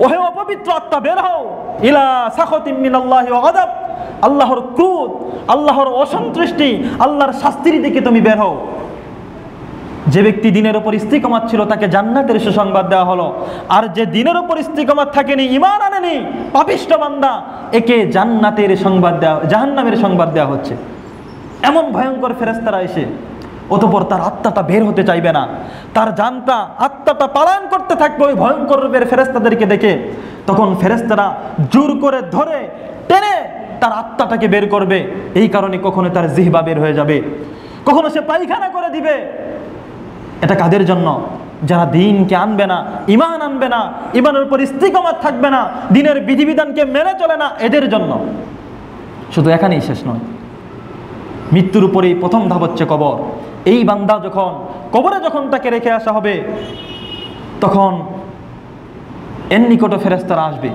ওহে অপবিত্র আত্মা বের হও, ইলা সাখাতিম মিনাল্লাহি ওয়া গাদাব, আল্লাহর ক্রোধ, আল্লাহর অসন্তুষ্টি, আল্লাহর শাস্তির দিকে তুমি বের হও। যে ব্যক্তি দ্বীনের উপর ইস্তিকামত ছিল তাকে জান্নাতের সুসংবাদ দেওয়া হলো, আর যে দ্বীনের উপর ইস্তিকামত থাকেনি, ঈমান আনেনি, পাপিষ্ঠ বান্দা, একে জান্নাতের সংবাদ দেওয়া, জাহান্নামের সংবাদ দেওয়া হচ্ছে। এমন ভয়ঙ্কর ফেরেশতারা এসে অতঃপর তার আত্মাটা বের হতে চাইবে না, তার জানটা, আত্মাটা পালায়ন করতে থাকবে ওই ভয়ঙ্কর রূপের ফেরেশতাদেরকে দেখে। তখন ফেরেশতারা জোর করে ধরে টেনে তার আত্মাটাকে বের করবে। এই কারণে কখনো তার জিহ্বা বের হয়ে যাবে, কখনো সে পায়খানা করে দিবে। এটা কাদের জন্য? যারা দ্বীনকে আনবে না, ঈমান আনবে না, ঈমানের উপর ইস্তিকামত থাকবে না, দ্বীনের বিধিবিধানকে মেনে চলে না, এদের জন্য। শুধু এখানেই শেষ নয়, মৃত্যুর উপরেই প্রথম ধাপ হচ্ছে কবর। এই বান্দা যখন কবরে যখন তাকে রেখে আসা হবে, তখন এর নিকটে ফেরেশতারা আসবে,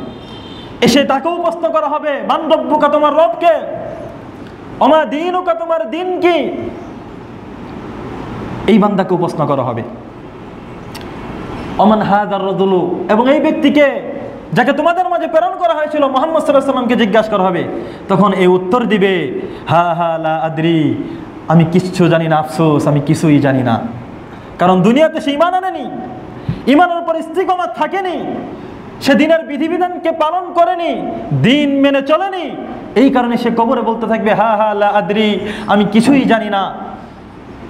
এসে তাকেও প্রশ্ন করা হবে, মান রব্বুকা, তোমার রবকে, ওমা দীনুকা, তোমার দ্বীন কি? এই বান্দাকেও প্রশ্ন করা হবে, ওমান হাযার রাজুলু, এবং এই ব্যক্তিকে যাকে তোমাদের মাঝে প্রেরণ করা হয়েছিল মুহাম্মদ সাল্লাল্লাহু আলাইহি ওয়াসাল্লামকে জিজ্ঞাসা করা হবে। তখন এই উত্তর দিবে, হা হা লা আদরি, আমি কিচ্ছু জানি না, আফসোস, আমি কিছুই জানি না। কারণ দুনিয়াতে সে ঈমান আনেনি, ঈমানের উপর ইস্তিকামত থাকেনি, সে দ্বীনের বিধিবিধানকে পালন করেনি, দ্বীন মেনে চলেনি। এই কারণে সে কবরে বলতে থাকবে, হা হা লা আদরি, আমি কিছুই জানি না।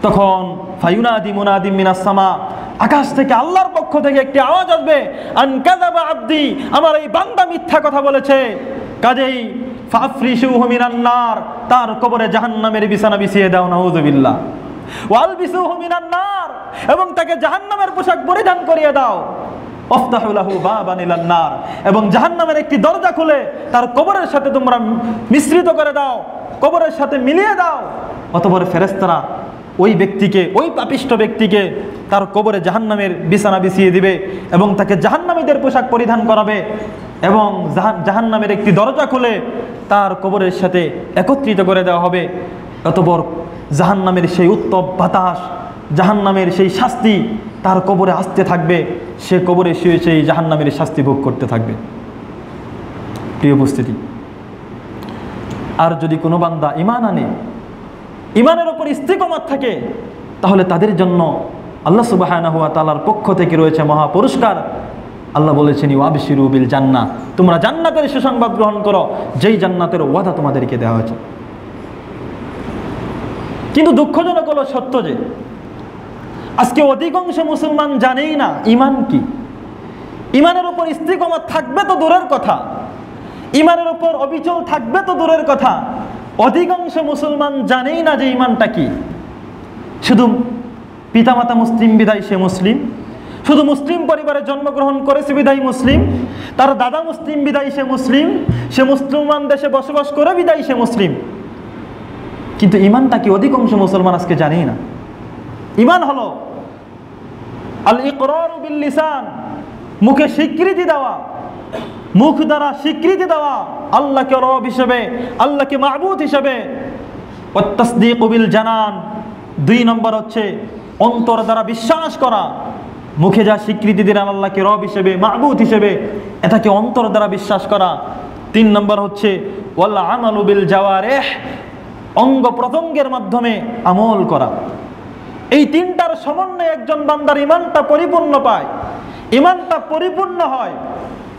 তখন ফায়ুনাদি মুনাদিম মিনাস সামা, আকাশ থেকে আল্লাহর পক্ষ থেকে একটি আওয়াজ আসবে, আন কাযাবা আবদি, আমার এই বান্দা মিথ্যা কথা বলেছে, কাজেই ফাফরিশুহু মিনান নার, তার কবরে জাহান্নামের বিছানা বিছিয়ে দাও, নাউযুবিল্লাহ, ওয়ালবিসুহু মিনান নার, এবং তাকে জাহান্নামের পোশাক পরিধান করিয়ে দাও, আফতাহু লাহু বাবান ইলান নার, এবং জাহান্নামের একটি দরজা খুলে তার কবরের সাথে তোমরা মিশ্রিত করে দাও, কবরের সাথে মিলিয়ে দাও। অতঃপর ফেরেশতারা ওই ব্যক্তিকে, ওই পাপিষ্ঠ ব্যক্তিকে তার কবরে জাহান্নামের বিছানা বিছিয়ে দিবে এবং তাকে জাহান্নামীদের পোশাক পরিধান করাবে এবং জাহান্নামের একটি দরজা খুলে তার কবরের সাথে একত্রিত করে দেওয়া হবে। অতঃপর জাহান্নামের সেই উত্তপ বাতাস, জাহান্নামের সেই শাস্তি তার কবরে আসতে থাকবে, সে কবরে শুয়ে সেই জাহান্নামের শাস্তি ভোগ করতে থাকবে। প্রিয় উপস্থিতি, আর যদি কোনো বান্দা ঈমান আনে, ঈমানের উপর ইস্তিকামত থাকে, তাহলে তাদের জন্য আল্লাহ সুবহানাহু ওয়া তাআলার পক্ষ থেকে রয়েছে মহা পুরস্কার। আল্লাহ বলেছেন, ওয়াবশিরু বিল জান্নাহ, তোমরা জান্নাতের সুসংবাদ গ্রহণ করো, যেই জান্নাতের ওয়াদা তোমাদেরকে দেওয়া হয়েছে। কিন্তু দুঃখজনক হলো সত্য যে আজকে অধিকাংশ মুসলমান জানেই না ঈমান কি। ঈমানের উপর ইস্তিকামত থাকবে তো দূরের কথা, ঈমানের উপর অবিচল থাকবে তো দূরের কথা, অধিকাংশ মুসলমান জানেই না যে ঈমানটা কি। শুধু পিতামাতা মুসলিম বিধায় সে মুসলিম, শুধু মুসলিম পরিবারে জন্মগ্রহণ করেছে বিধায় মুসলিম, তার দাদা মুসলিম বিধায় সে মুসলিম, সে মুসলমান দেশে বসবাস করে বিধায় সে মুসলিম। কিন্তু ঈমানটা কি অধিকাংশ মুসলমান আজকে জানেই না। ঈমান হলো আল ইকরারু বিল লিসান, মুখে স্বীকৃতি দেওয়া, মুখ দ্বারা স্বীকৃতি দেওয়া আল্লাহকে রব হিসেবে, আল্লাহকে মাবুদ হিসেবে। ওয়াত তাসদীকু বিল জানান, 2 নম্বর হচ্ছে অন্তর দ্বারা বিশ্বাস করা। মুখে যা স্বীকৃতি দিলেন আল্লাহকে রব হিসেবে, মাবুদ হিসেবে, এটাকে অন্তর দ্বারা বিশ্বাস করা। 3 নম্বর হচ্ছে ওয়াল আমালু বিল জাওয়ারিহ, অঙ্গ প্রত্যঙ্গের মাধ্যমে আমল করা। এই 3টার সমন্বয়ে একজন বান্দার ঈমানটা পরিপূর্ণ পায়, ঈমানটা পরিপূর্ণ হয়।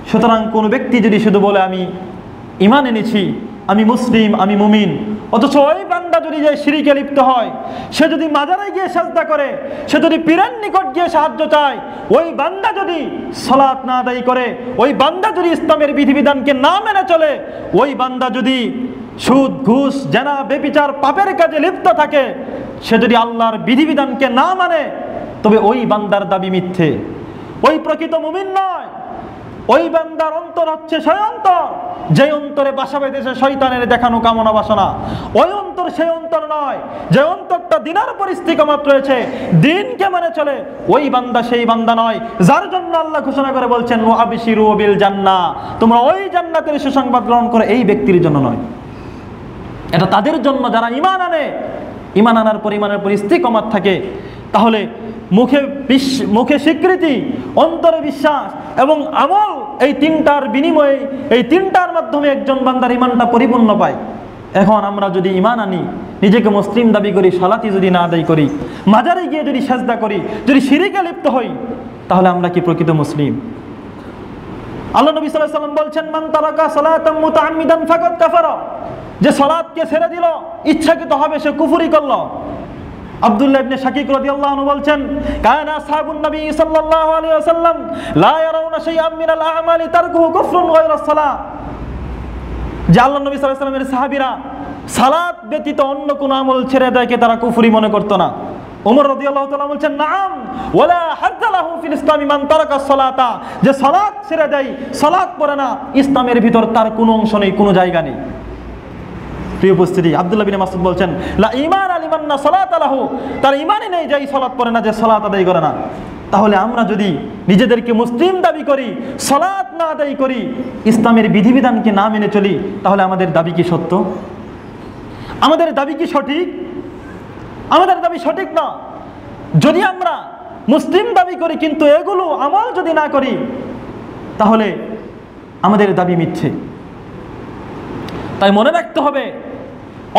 সুতরাং কোনো ব্যক্তি যদি শুধু বলে আমি ঈমান এনেছি, আমি মুসলিম, আমি মুমিন, অথচ ওই বান্দা যদি যে শিরকে লিপ্ত হয়, সে যদি মাজারে গিয়ে সাজদা করে, সে যদি পীরের নিকট গিয়ে সাহায্য চায়, ওই বান্দা যদি সালাত না আদায় করে, ওই বান্দা যদি ইসলামের বিধিবিধানকে না মেনে চলে, ওই বান্দা যদি সুদ, ঘুষ, জেনা, ব্যভিচার, পাপের কাজে লিপ্ত থাকে, সে যদি আল্লাহর বিধিবিধানকে না মানে, তবে ওই বান্দার দাবি মিথ্যে, ওই প্রকৃত মুমিন নয়। ওই বান্দার অন্তর হচ্ছে সেই অন্তর যে অন্তরে বাসা বেঁধেছে শয়তানের দেখানো কামনা বাসনা। ওই অন্তর সেই অন্তর নয় যে অন্তরটা দিনের উপর ইস্তিকামত রয়েছে, দিনকে মানে চলে। ওই বান্দা সেই বান্দা নয় যার জন্য আল্লাহ ঘোষণা করে বলছেন ওয়া আবশিরু বিল জান্নাহ, তোমরা ওই জান্নাতের সুসংবাদ গ্রহণ করে, এই ব্যক্তির জন্য নয়। এটা তাদের জন্য যারা ঈমান আনে, ঈমান আনার পর ঈমানের উপর ইস্তিকামত থাকে। তাহলে মুখে স্বীকৃতি, অন্তরে বিশ্বাস এবং আমল, এই তিনটার বিনিময়ে, এই তিনটার মাধ্যমে একজন বান্দার ঈমানটা পরিপূর্ণ পায়। এখন আমরা যদি ঈমান আনি, নিজেকে মুসলিম দাবি করি, সালাতি যদি না আদায় করি, মাজারে গিয়ে যদি সাজদা করি, যদি শিরকে লিপ্ত হই, তাহলে আমরা কি প্রকৃত মুসলিম? আল্লাহ নবী সাল্লাল্লাহু আলাইহি ওয়াসাল্লাম বলছেন মান তারাকা সালাতাম মুতাআম্মিদান ফাকাদ কাফারা, যে সালাতকে ছেড়ে দিল ইচ্ছাকৃতভাবে সে কুফরি করলো। আব্দুল্লাহ ইবনে শাকিক রাদিয়াল্লাহু আনহু বলছেন কানা আসহাবুন নবী সাল্লাল্লাহু আলাইহি ওয়াসাল্লাম লা ইয়ারাউনা শাইআম মিনাল আ'মালি তারকুহু কুফরুন গায়রা সালাত, যে আল্লাহ নবী সাল্লাল্লাহু আলাইহি ওয়াসাল্লামের সাহাবীরা সালাত ব্যতীত অন্য কোন আমল ছেড়ে দেয়কে তারা কুফরি মনে করত না। ওমর রাদিয়াল্লাহু তাআলা বলছেন নাআম ওয়ালা হাজ্জা লাহু ফিল ইসলামি মান তারাকা সালাতা, যে সালাত ছেড়ে দেয়, সালাত পড়ে না, ইসলামের ভিতর তার কোনো অংশ নেই, কোনো জায়গা নেই। প্রিয় উপস্থিতি, আব্দুল্লাহ বিন মাসউদ বলছেন লা ঈমান লিমান না সালাত লাহু, তার ঈমানই নেই যে সালাত পড়ে না, যে সালাত আদায় করে না। তাহলে আমরা যদি নিজেদেরকে মুসলিম দাবি করি, সালাত না আদায় করি, ইসলামের বিধিবিধানকে না মেনে চলি, তাহলে আমাদের দাবি কি সত্য? আমাদের দাবি কি সঠিক? আমাদের দাবি সঠিক না। যদি আমরা মুসলিম দাবি করি কিন্তু এগুলো আমল যদি না করি, তাহলে আমাদের দাবি মিথ্যে। তাই মনে রাখতে হবে,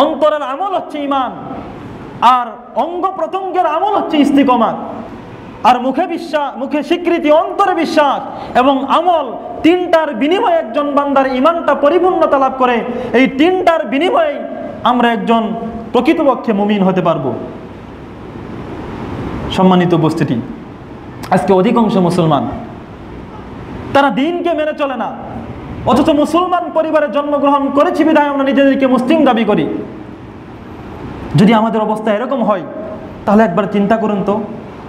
অন্তরের আমল হচ্ছে ঈমান, আর অঙ্গ প্রত্যঙ্গের আমল হচ্ছে ইস্তিকামাত। আর মুখে বিশ্বাস, মুখে স্বীকৃতি, অন্তরে বিশ্বাস এবং আমল, তিনটার বিনিময়ে একজন বান্দার ঈমানটা পরিপূর্ণতা লাভ করে। এই তিনটার বিনিময়ে আমরা একজন প্রকৃতপক্ষে মুমিন হতে পারবো। সম্মানিত উপস্থিতি, আজকে অধিকাংশ মুসলমান তারা দিনকে মেনে চলে না, অথচ মুসলমান পরিবারে জন্মগ্রহণ করেছি বিধায় আমরা নিজেদেরকে মুসলিম দাবি করি। যদি আমাদের অবস্থা এরকম হয়, তাহলে একবার চিন্তা করুন তো,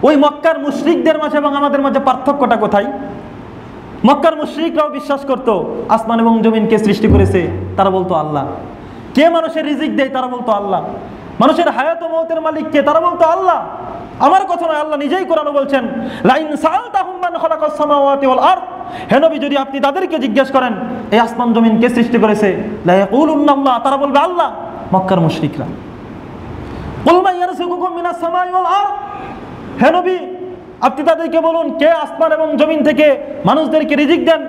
ওই মক্কার মুশরিকদের মাঝে এবং আমাদের মাঝে পার্থক্যটা কোথায়? মক্কার মুশরিকরাও বিশ্বাস করতো আসমান এবং জমিনকে সৃষ্টি করেছে, তারা বলতো আল্লাহ। কে মানুষের রিজিক দেয়? তারা বলতো আল্লাহ। মানুষের হায়াত ও মওতের মালিক কে? তারা বলতো আল্লাহ। আমার কথা নয়, আল্লাহ নিজেই কোরআনে বলছেন লাইন সাআলতাহুম মান খালাকাস সামাওয়াতি ওয়াল আরদ, হে নবী যদি আপনি তাদেরকে জিজ্ঞেস করেন এই আসমান জমিন কে সৃষ্টি করেছে, লা ইয়াকুলুন্না আল্লাহ, তারা বলবে আল্লাহ। মক্কার মুশরিকরা। কুল মান ইয়ারযুকুকুম মিনাস সামাই ওয়াল আরদ, হে নবী আপনি তাদেরকে বলুন কে আসমান এবং জমিন থেকে মানুষদেরকে রিজিক দেন।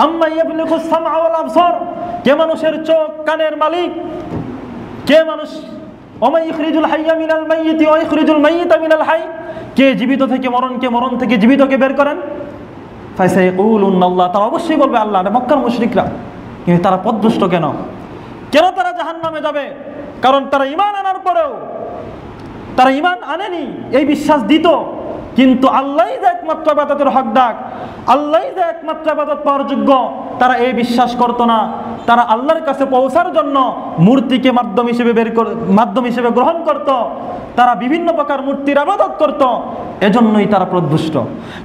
আম্মা ইয়াবলিগুস সামআ ওয়াল আবসার, কে মানুষের চোখ কানের মালিক? কে মানুষ? ওমা ইখরিজুল হাইয়া মিনাল মাইয়িতি ওয়া ইখরিজুল মাইয়িতা মিনাল হাই, কে জীবিত থেকে মরণকে, মরণ থেকে জীবিতকে বের করেন? ফাসায়াকুলুন আল্লাহ, তারা অবশ্যই বলবে আল্লাহ। মক্কার মুশরিকরা। কিন্তু তারা পথভ্রষ্ট কেন? কেন তারা জাহান্নামে যাবে? কারণ তারা ঈমান আনার পরেও তারা ঈমান আনেনি, এই বিশ্বাস দিত, কিন্তু আল্লাহই যে একমাত্র ইবাদতের হকদার, আল্লাহই যে একমাত্র ইবাদত পাওয়ার যোগ্য, তারা এই বিশ্বাস করত না। তারা আল্লাহর কাছে পৌঁছার জন্য মূর্তিকে মাধ্যম হিসেবে গ্রহণ করত। তারা বিভিন্ন প্রকার মূর্তির ইবাদত করত, এজন্যই তারা পথভ্রষ্ট।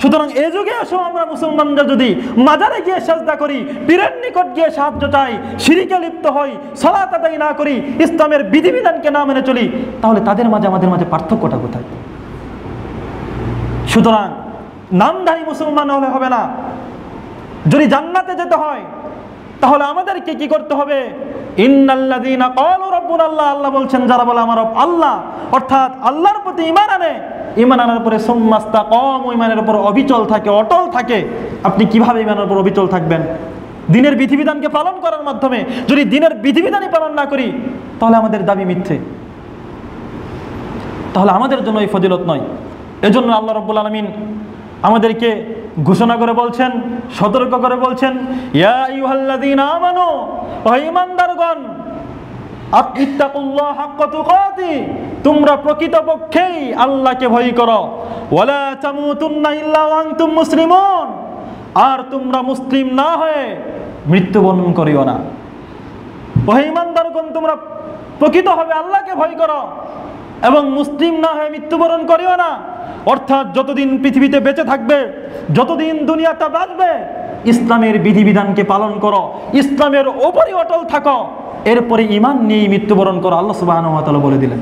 সুতরাং এই যুগে এসেও আমরা মুসলমানরা যদি মাজারে গিয়ে সাজদা করি, পীরের নিকট গিয়ে সাহায্য চাই, শিরকে লিপ্ত হই, সালাত আদায় না করি, ইসলামের বিধিবিধানকে না মেনে চলি, তাহলে তাদের মাঝে আমাদের মাঝে পার্থক্যটা কোথায়? সুতরাং নামধারী মুসলমান হলে হবে না। যদি জান্নাতে যেতে হয়, তাহলে আমাদেরকে কি করতে হবে? ইন্নাল্লাযীনা ক্বালু রাব্বুনা আল্লাহ, আল্লাহ বলছেন যারা বলে আমার রব আল্লাহ, অর্থাৎ আল্লাহর প্রতি ঈমান আনে, ঈমান আনার পরে সুম্মাস্তাকামু, ঈমানের উপর অবিচল থাকে, অটল থাকে। আপনি কিভাবে ঈমানের উপর অবিচল থাকবেন? দ্বীনের বিধিবিধানকে পালন করার মাধ্যমে। যদি দ্বীনের বিধিবিধানই পালন না করি, তাহলে আমাদের দাবি মিথ্যে, তাহলে আমাদের জন্য এই ফজিলত নয়। এজন্য আল্লাহ রাব্বুল আলামিন আমাদেরকে ঘোষণা করে বলছেন, সতর্ক করে বলছেন, ইয়া আইয়ুহাল্লাযীনা আমানু, ও ঈমানদারগণ, আত্তাকুল্লাহ হাক্কা তুকাতি, তোমরা প্রকৃতপক্ষেই আল্লাহকে ভয় করো, ওয়ালা তামুতুন্না ইল্লা ওয়া আনতুম মুসলিমুন, আর তোমরা মুসলিম না হয়ে মৃত্যুবরণ করিও না। ও ঈমানদারগণ, তোমরা প্রকৃতভাবে আল্লাহকে ভয় করো এবং মুসলিম না হয়ে মৃত্যুবরণ করিও না। অর্থাৎ যতদিন পৃথিবীতে বেঁচে থাকবে, যতদিন দুনিয়াটা বাঁচবে, ইসলামের বিধিবিধানকে পালন করো, ইসলামের ওপরই অটল থাকো, এরপরে ঈমান নিয়ে মৃত্যুবরণ করো, আল্লাহ সুবহানাহু ওয়া তাআলা বলে দিলেন।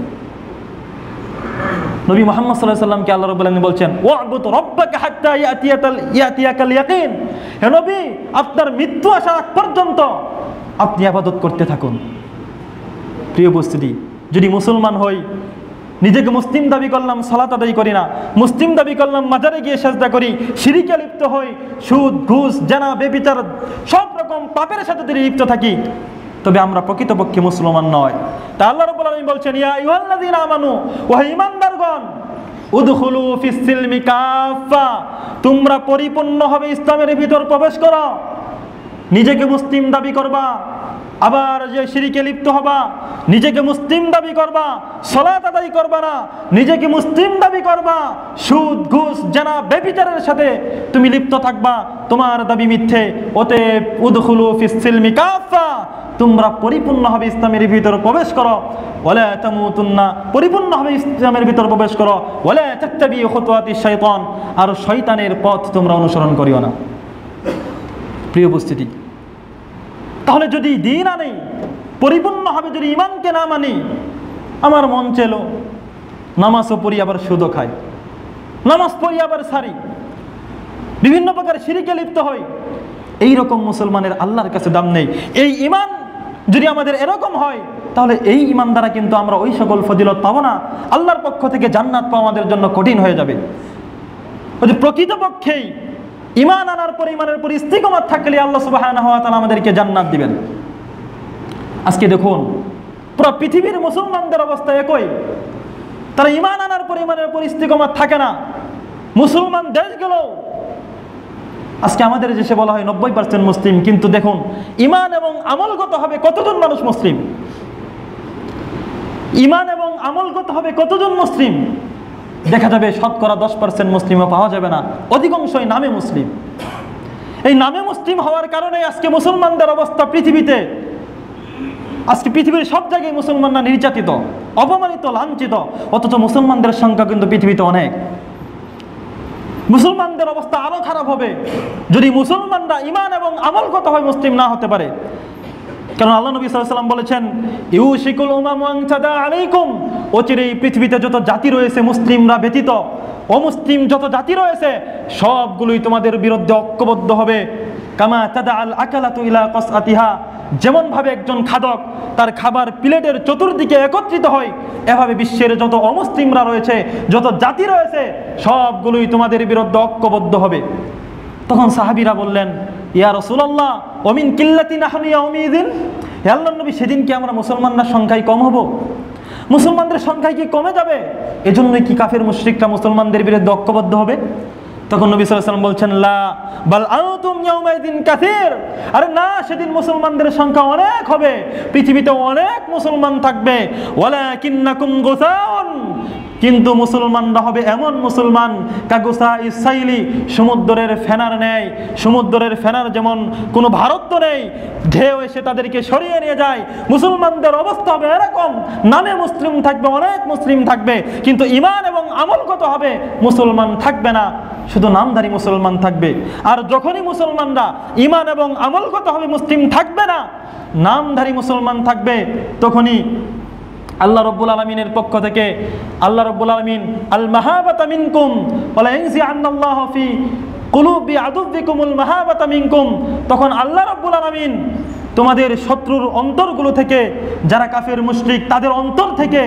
নবী মুহাম্মদ সাল্লাল্লাহু আলাইহি ওয়াসাল্লামকে আল্লাহ রাব্বুল আলামিন বলছেন, ওয়া'বুদ রাব্বাকা হাত্তা ইয়াতিয়াকাল ইয়াকিন, হে নবী, আপনার মৃত্যু আসার আগ পর্যন্ত আপনি ইবাদত করতে থাকুন। প্রিয় উপস্থিতি, যদি মুসলমান হই, নিজেকে মুসলিম দাবি করলাম, সালাত আদায় করি না, মুসলিম দাবি করলাম, মাজারে গিয়ে সিজদা করি, শিরকে লিপ্ত হই, সুদ, ঘুষ, জেনা, ব্যভিচার, সব রকম পাপের সাথে যদি লিপ্ত থাকি, তবে আমরা প্রকৃতপক্ষে মুসলমান নয়। তা আল্লাহ রাব্বুল আলামিন বলছেন, ইয়া আইয়ুহাল্লাযীনা আমানু, ও ঈমানদারগণ, উদখুলু ফিস সিলমি কাফা, তোমরা পরিপূর্ণভাবে ইসলামের ভিতর প্রবেশ করো। নিজেকে মুসলিম দাবি করবা, আবার যে শিরকে লিপ্ত হবা, নিজেকে মুসলিম দাবি করবা, সালাত আদায় করবা না, নিজেকে মুসলিম দাবি করবা, সুদ, ঘুষ, জেনা, ব্যভিচারের সাথে তুমি লিপ্ত থাকবা, তোমার দাবি মিথ্যে। অতএব উদখুলু ফিস সিলমি কাফা, তোমরা পরিপূর্ণভাবে ইসলামের ভিতর প্রবেশ করো, ওয়ালা তামুতুন্না, পরিপূর্ণভাবে ইসলামের ভিতর প্রবেশ করো, ওয়ালা তাত্তাবিউ খুতুওয়াতিশ শাইতান, আর শয়তানের পথ তোমরা অনুসরণ করিও না। প্রিয় উপস্থিতি, তাহলে যদি দ্বীন আনি, পরিপূর্ণভাবে যদি ঈমানকে না মানি, আমার মন চেলো নামাজও পড়ি আবার সুদও খাই, নামাজ পড়ি আবার সারি, বিভিন্ন প্রকার শিরকে লিপ্ত হই, এইরকম মুসলমানের আল্লাহর কাছে দাম নেই। এই ঈমান যদি আমাদের এরকম হয়, তাহলে এই ঈমান দ্বারা কিন্তু আমরা ওই সকল ফজিলত পাবো না, আল্লাহর পক্ষ থেকে জান্নাত পাওয়া আমাদের জন্য কঠিন হয়ে যাবে। ওই যে প্রকৃতপক্ষেই ঈমান আনার পর ঈমানের পর ইস্তিকামত থাকলে আল্লাহ সুবহানাহু ওয়া তাআলা আমাদেরকে জান্নাত দিবেন। আজকে দেখুন, পুরো পৃথিবীর মুসলমানদের অবস্থা একই, তারা ঈমান আনার পর ঈমানের পর ইস্তিকামত থাকে না। মুসলমান দেশগুলো, আজকে আমাদের দেশে বলা হয় 90% মুসলিম, কিন্তু দেখুন ঈমান এবং আমলগত হবে কতজন মানুষ মুসলিম, ঈমান এবং আমলগত হবে কতজন মুসলিম, দেখা যাবে শতকরা 10% মুসলিমও পাওয়া যাবে না, অধিকাংশই নামে মুসলিম। এই নামে মুসলিম হওয়ার কারণে আজকে মুসলমানদের অবস্থা পৃথিবীতে, আজকে পৃথিবীর সব জায়গায় মুসলমানরা নির্যাতিত, অপমানিত, লাঞ্ছিত, অথচ মুসলমানদের সংখ্যা কিন্তু পৃথিবীতে অনেক। মুসলমানদের অবস্থা আরো খারাপ হবে যদি মুসলমানরা ঈমান এবং আমলগত হয়ে মুসলিম না হতে পারে। কারণ আল্লাহ নবী সাল্লাল্লাহু আলাইহি ওয়াসাল্লাম বলেছেন, ইউশিকুল উমামু আন তাদা আলাইকুম, অচিরেই পৃথিবীতে যত জাতি রয়েছে মুসলিমরা ব্যতীত, অমুসলিম যত জাতি রয়েছে সবগুলোই তোমাদের বিরুদ্ধে ঐক্যবদ্ধ হবে। কামা তাদা আল আকালাতু ইলা কাসআতিহা, যেমন ভাবে একজন খাদক তার খাবার প্লেটের চতুর্দিকে একত্রিত হয়, এভাবে বিশ্বের যত অমুসলিমরা রয়েছে, যত জাতি রয়েছে সবগুলোই তোমাদের বিরুদ্ধে ঐক্যবদ্ধ হবে। তখন সাহাবীরা বললেন, ইয়া রাসূলুল্লাহ, ওয়া মিন কিল্লাতি নাহনু ইয়াউমিদিন, হে আল্লাহর নবী, সেদিন কি আমরা মুসলমানরা সংখ্যায় কম হব? মুসলমানদের সংখ্যায় কি কমে যাবে? এজন্যই কি কাফের মুশরিকরা মুসলমানদের বিরুদ্ধে ঐক্যবদ্ধ হবে? তখন নবী সাল্লাল্লাহু আলাইহি ওয়াসাল্লাম বলছেন, লা বাল আনতুম ইয়াউমাইদিন কাসীর, আরে না, সেদিন মুসলমানদের সংখ্যা অনেক হবে, পৃথিবীতে অনেক মুসলমান থাকবে, ওয়ালাকিন্নাকুম গুসাউন, কিন্তু মুসলমানরা হবে এমন মুসলমান, কাগুসা ইসাইলি, সমুদ্রের ফেনার নেয়। সমুদ্রের ফেনার যেমন কোনো ভারত্ব নেই, ঢেউ এসে তাদেরকে সরিয়ে নিয়ে যায়, মুসলমানদের অবস্থা হবে এরকম, নামে মুসলিম থাকবে, অনেক মুসলিম থাকবে, কিন্তু ঈমান এবং আমলগত হবে মুসলমান থাকবে না, শুধু নামধারী মুসলমান থাকবে। আর যখনই মুসলমানরা ঈমান এবং আমলগত হবে মুসলিম থাকবে না, নামধারী মুসলমান থাকবে, তখনই আল্লাহ রাব্বুল আলামিনের পক্ষ থেকে আল্লাহ রাব্বুল আলামিন আল মাহাবাতা মিনকুম ওয়ালা ইয়ানজিআন্নাল্লাহু ফি কুলুবি আদুবিকুমুল মাহাবাতা মিনকুম, তখন আল্লাহ রাব্বুল আলামিন তোমাদের শত্রুর অন্তরগুলো থেকে, যারা কাফের মুশরিক তাদের অন্তর থেকে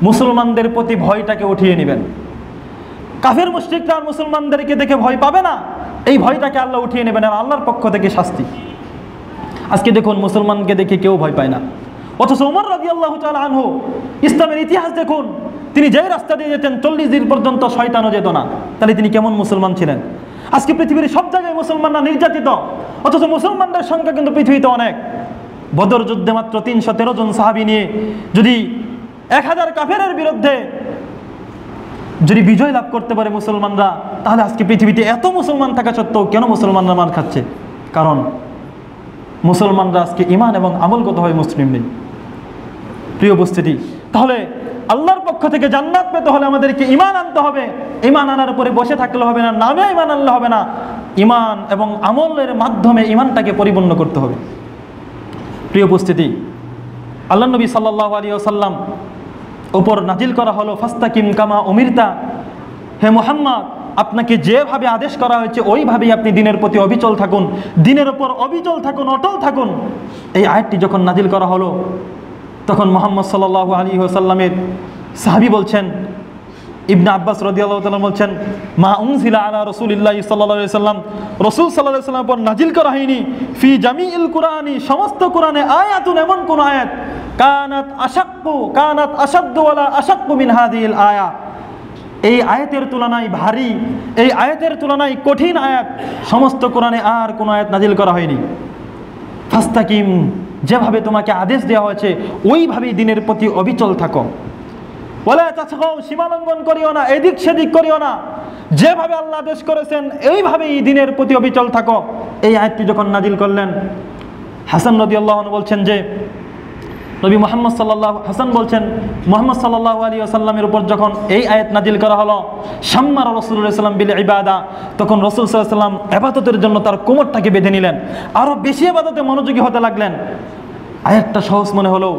মুসলমানদের প্রতি ভয়টাকে উঠিয়ে নেবেন। কাফের মুশরিকরা আর মুসলমানদেরকে দেখে ভয় পাবে না, এই ভয়টাকে আল্লাহ উঠিয়ে নেবেন, আর আল্লাহর পক্ষ থেকে শাস্তি। আজকে দেখুন মুসলমানকে দেখে কেউ ভয় পায় না, অথচ ওমর রাদিয়াল্লাহু তাআলা আনহু, ইসলামের ইতিহাস দেখুন, তিনি যেই রাস্তা দিয়ে যেতেন 40 দিন পর্যন্ত শয়তানও যেত না। তাহলে তিনি কেমন মুসলমান ছিলেন? আজকে পৃথিবীর সব জায়গায় মুসলমানরা নির্যাতিত, অথচ মুসলমানদের সংখ্যা কিন্তু পৃথিবীতে অনেক। বদর যুদ্ধে মাত্র 313 জন সাহাবী নিয়ে যদি 1000 কাফেরের বিরুদ্ধে যদি বিজয় লাভ করতে পারে মুসলমানরা, তাহলে আজকে পৃথিবীতে এত মুসলমান থাকা সত্ত্বেও কেন মুসলমানরা মার খাচ্ছে? কারণ মুসলমানরা আজকে ঈমান এবং আমলগতভাবে মুসলিম নেই। প্রিয় উপস্থিতি, তাহলে আল্লাহর পক্ষ থেকে জান্নাত পেতে হলে আমাদেরকে ঈমান আনতে হবে। ঈমান আনার উপরে বসে থাকলে হবে না, নামে ঈমান আনলে হবে না, ঈমান এবং আমলের মাধ্যমে ঈমানটাকে পরিপূর্ণ করতে হবে। প্রিয় উপস্থিতি, আল্লাহ নবী সাল্লাল্লাহু আলাইহি ওয়াসাল্লাম উপর নাজিল করা হলো ফাস্তাকিম কামা উমিরতা, হে মুহাম্মদ, আপনাকে যেভাবে আদেশ করা হয়েছে ওইভাবেই আপনি দিনের প্রতি অবিচল থাকুন, দিনের উপর অবিচল থাকুন, অটল থাকুন। এই আয়াতটি যখন নাজিল করা হলো, তখন মুহাম্মদ সাল্লাল্লাহু আলাইহি ওয়াসাল্লামের সাহাবী বলছেন, ইবনে আব্বাস রাদিয়াল্লাহু তাআলা বলছেন, মা উনজিলা আলা রাসূলিল্লাহি সাল্লাল্লাহু আলাইহি ওয়াসাল্লাম, রাসূল সাল্লাল্লাহু আলাইহি ওয়াসাল্লামের উপর নাজিল করা হয়নি ফি জামিইল কুরআনি, সমস্ত কোরআনে আয়াতুন, এমন কোন আয়াত কানাত আশাদ্দু ওয়ালা আশাক্কু মিন হাযিহিল আয়া, এই আয়াতের তুলনায় ভারী, এই আয়াতের তুলনায় কঠিন আয়াত সমস্ত কোরআনে আর কোন আয়াত নাজিল করা হয়নি। ফাস্তাকিম, যেভাবে তোমাকে আদেশ দেওয়া হয়েছে ওইভাবেই দিনের প্রতি অবিচল থাকো। ওয়ালা তাসগাউ, সীমালঙ্ঘন করিও না, এদিক সেদিক করিও না, যেভাবে আল্লাহ আদেশ করেছেন এইভাবেই দিনের প্রতি অবিচল থাকো। এই আয়াতটি যখন নাজিল করলেন, হাসান রাদিয়াল্লাহু আনহু বলছেন যে নবী মুহাম্মদ সাল্লাল্লাহু আলাইহি ওয়াসাল্লামের উপর যখন এই আয়াত নাজিল করা হলো, শাম্মার রাসূলুল্লাহ সাল্লাল্লাহু আলাইহি ওয়াসাল্লাম বিল ইবাদা, তখন রাসূল সাল্লাল্লাহু আলাইহি ওয়াসাল্লাম ইবাদতের জন্য তার কোমরটাকে বেঁধে নিলেন, আরো বেশি ইবাদতে মনোযোগী হতে লাগলেন। আয়াতটা সহজ মনে হলো,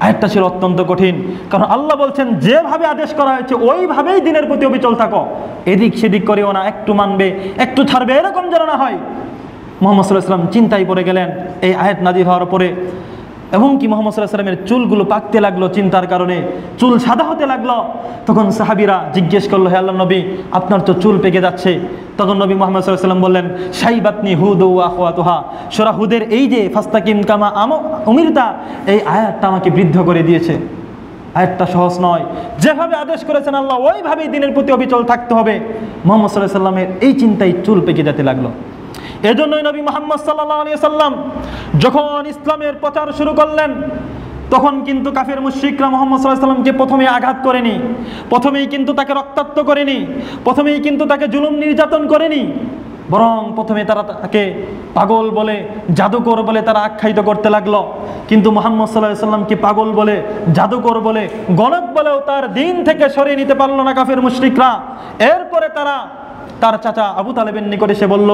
আয়াতটা ছিল অত্যন্ত কঠিন। কারণ আল্লাহ বলছেন যেভাবে আদেশ করা হয়েছে ওইভাবেই দিনের প্রতি অবিচল থাকো, এদিক সেদিক করিও না, একটু মানবে একটু ছাড়বে, এরকম যেন না হয়। মুহাম্মদ সাল্লাল্লাহু আলাইহি ওয়াসাল্লাম চিন্তায় পড়ে গেলেন এই আয়াত নাজিল হওয়ার পরে। এবং কি মুহাম্মদ সাল্লাল্লাহু আলাইহি ওয়াসাল্লামের চুলগুলো পাকতে লাগলো, চিন্তার কারণে চুল সাদা হতে লাগলো। তখন সাহাবীরা জিজ্ঞেস করলো, হে আল্লাহর নবী, আপনার তো চুল পেকে যাচ্ছে। তখন নবী মুহাম্মদ সাল্লাল্লাহু আলাইহি ওয়াসাল্লাম বললেন, শাইবাতনি হুদ ওয়া আখওয়াতুহা, সূরা হুদের এই যে ফাস্তাকিম কামা উমিরতা, এই আয়াতটা আমাকে বৃদ্ধ করে দিয়েছে। আয়াতটা সহজ নয়, যেভাবে আদেশ করেছেন আল্লাহ ওইভাবেই দিনের প্রতি অবিচল থাকতে হবে। মুহাম্মদ সাল্লাল্লাহু আলাইহি ওয়াসাল্লামের এই চিন্তায় চুল পেকে যেতে লাগলো। এজন্যই নবী মুহাম্মদ সাল্লাল্লাহু আলাইহি ওয়াসাল্লাম যখন ইসলামের প্রচার শুরু করলেন, তখন কিন্তু কাফের মুশরিকরা মুহাম্মদ সাল্লাল্লাহু আলাইহি ওয়াসাল্লামকে প্রথমে আঘাত করেনি, প্রথমেই কিন্তু তাকে রক্তাক্ত করেনি, প্রথমেই কিন্তু তাকে জুলুম নির্যাতন করেনি, বরং প্রথমে তারা তাকে পাগল বলে, জাদুকর বলে তারা আখ্যায়িত করতে লাগলো। কিন্তু মুহাম্মদ সাল্লাল্লাহু আলাইহি ওয়াসাল্লামকে পাগল বলে, জাদুকর বলে, গণক বলেও তার দিন থেকে সরিয়ে নিতে পারলো না কাফের মুশরিকরা। এরপরে তারা তার চাচা আবু তালেবের নিকটে এসে বলল,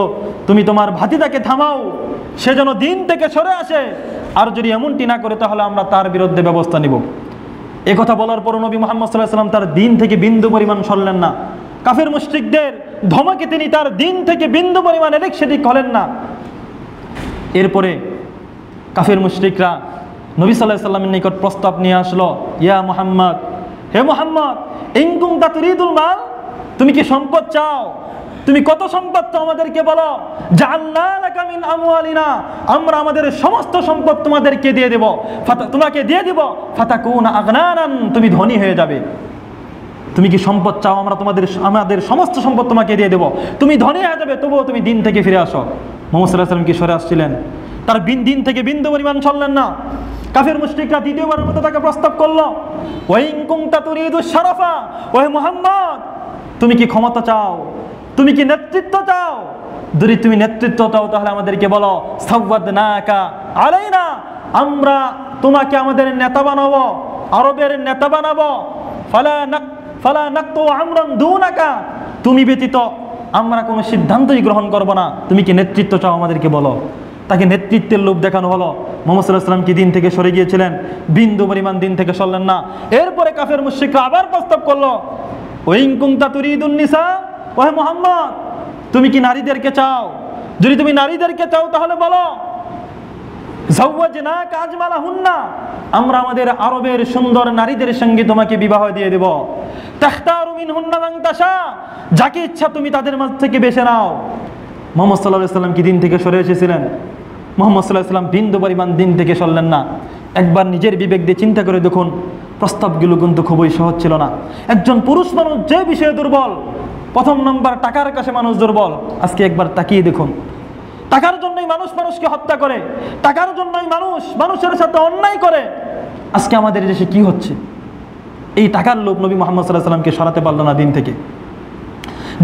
তুমি তোমার ভাতিজাকে থামাও, সে যেন দিন থেকে সরে আসে, আর যদি এমনটি না করে তাহলে আমরা তার বিরুদ্ধে ব্যবস্থা নিব। এ কথা বলার পর নবী মুহাম্মদ সাল্লাল্লাহু আলাইহি ওয়াসাল্লাম তার দিন থেকে বিন্দু পরিমাণ সরলেন না। কাফের মুশরিকদের ধমকে তিনি তার দিন থেকে বিন্দু পরিমাণ এদিক সেদিক হলেন না। এরপরে কাফের মুশরিকরা নবী সাল্লাল্লাহু আলাইহি ওয়াসাল্লামের নিকট প্রস্তাব নিয়ে আসলো, ইয়া মুহাম্মদ, হে মুহাম্মদ, ইন কুনতা তুরিদুল মাল, তুমি কি সম্পদ চাও? তুমি কত সম্পদ চাও আমাদেরকে বলো। জাআলনা লাকা মিন আমওয়ালিনা, আমরা আমাদের সমস্ত সম্পদ তোমাদেরকে দিয়ে দেব, তোমাকে দিয়ে দেব, ফাতাকুনা আগনানান, তুমি ধনী হয়ে যাবে। তুমি কি সম্পদ চাও? আমরা আমাদের সমস্ত সম্পদ তোমাকে দিয়ে দেব, তুমি ধনী হয়ে যাবে, তবুও তুমি দিন থেকে ফিরে আসো। মুহাম্মদ সাল্লাল্লাহু আলাইহি ওয়াসাল্লাম কি সরে আসছিলেন? তার দিন থেকে বিন্দু পরিমাণ চললেন না। কাফের মুশরিকরা দ্বিতীয়বারের মতো তাকে প্রস্তাব করলো, ওয়া ইন কুনতা তুরিদুশ শারাফা, ও হে মুহাম্মদ, তুমি কি ক্ষমতা চাও? তুমি কি নেতৃত্ব চাও? যদি তুমি নেতৃত্ব চাও তাহলে আমাদেরকে বলো, সাওয়াদনাকা আলাইনা, আমরা তোমাকে আমাদের নেতা বানাবো, আরবের নেতা বানাবো। ফালা নাকতু আমরান দুনাকা, তুমি ব্যতীত আমরা কোনো সিদ্ধান্তই গ্রহণ করব না। তুমি কি নেতৃত্ব চাও আমাদেরকে বলো। তাকে নেতৃত্বের লোভ দেখানো হলো। মুহাম্মদ সাল্লাল্লাহু আলাইহি ওয়াসাল্লাম কি দিন থেকে সরে গিয়েছিলেন? বিন্দু পরিমাণ দিন থেকে সরলেন না। এরপরে কাফের মুশরিকরা আবার প্রস্তাব করলো, ওয়া ইন কুনতা তুরিদুন নিসা, ও হে মুহাম্মদ, তুমি কি নারীদেরকে চাও? যদি তুমি নারীদেরকে চাও তাহলে বলো, যাওয়াজনাকা আজমালাহুন্না, আমরা আমাদের আরবের সুন্দর নারীদের সঙ্গে তোমাকে বিবাহ দিয়ে দেব। তাখতারু মিনহুন্না মান তাশা, যাকে ইচ্ছা তুমি তাদের মাঝ থেকে বেছে নাও। মুহাম্মদ সাল্লাল্লাহু আলাইহি ওয়াসাল্লাম কি দিন থেকে সরে এসেছিলেন? মুহাম্মদ সাল্লাল্লাহু আলাইহি ওয়াসাল্লাম বিন্দু পরিমাণ দিন থেকে সরলেন না। একবার নিজের বিবেক দিয়ে চিন্তা করে দেখুন, প্রস্তাবগুলো কিন্তু খুবই সহজ ছিল না। একজন পুরুষ মানুষ যে বিষয়ে দুর্বল, প্রথম নম্বর টাকার কাছে মানুষ দুর্বল। আজকে একবার তাকিয়ে দেখুন, টাকার জন্যই মানুষ মানুষকে হত্যা করে, টাকার জন্যই মানুষ মানুষের সাথে অন্যায় করে। আজকে আমাদের দেশে কি হচ্ছে? এই টাকার লোভ নবী মুহাম্মদ সাল্লাল্লাহু আলাইহি ওয়াসাল্লামকে সরাতে পারলো না দিন থেকে।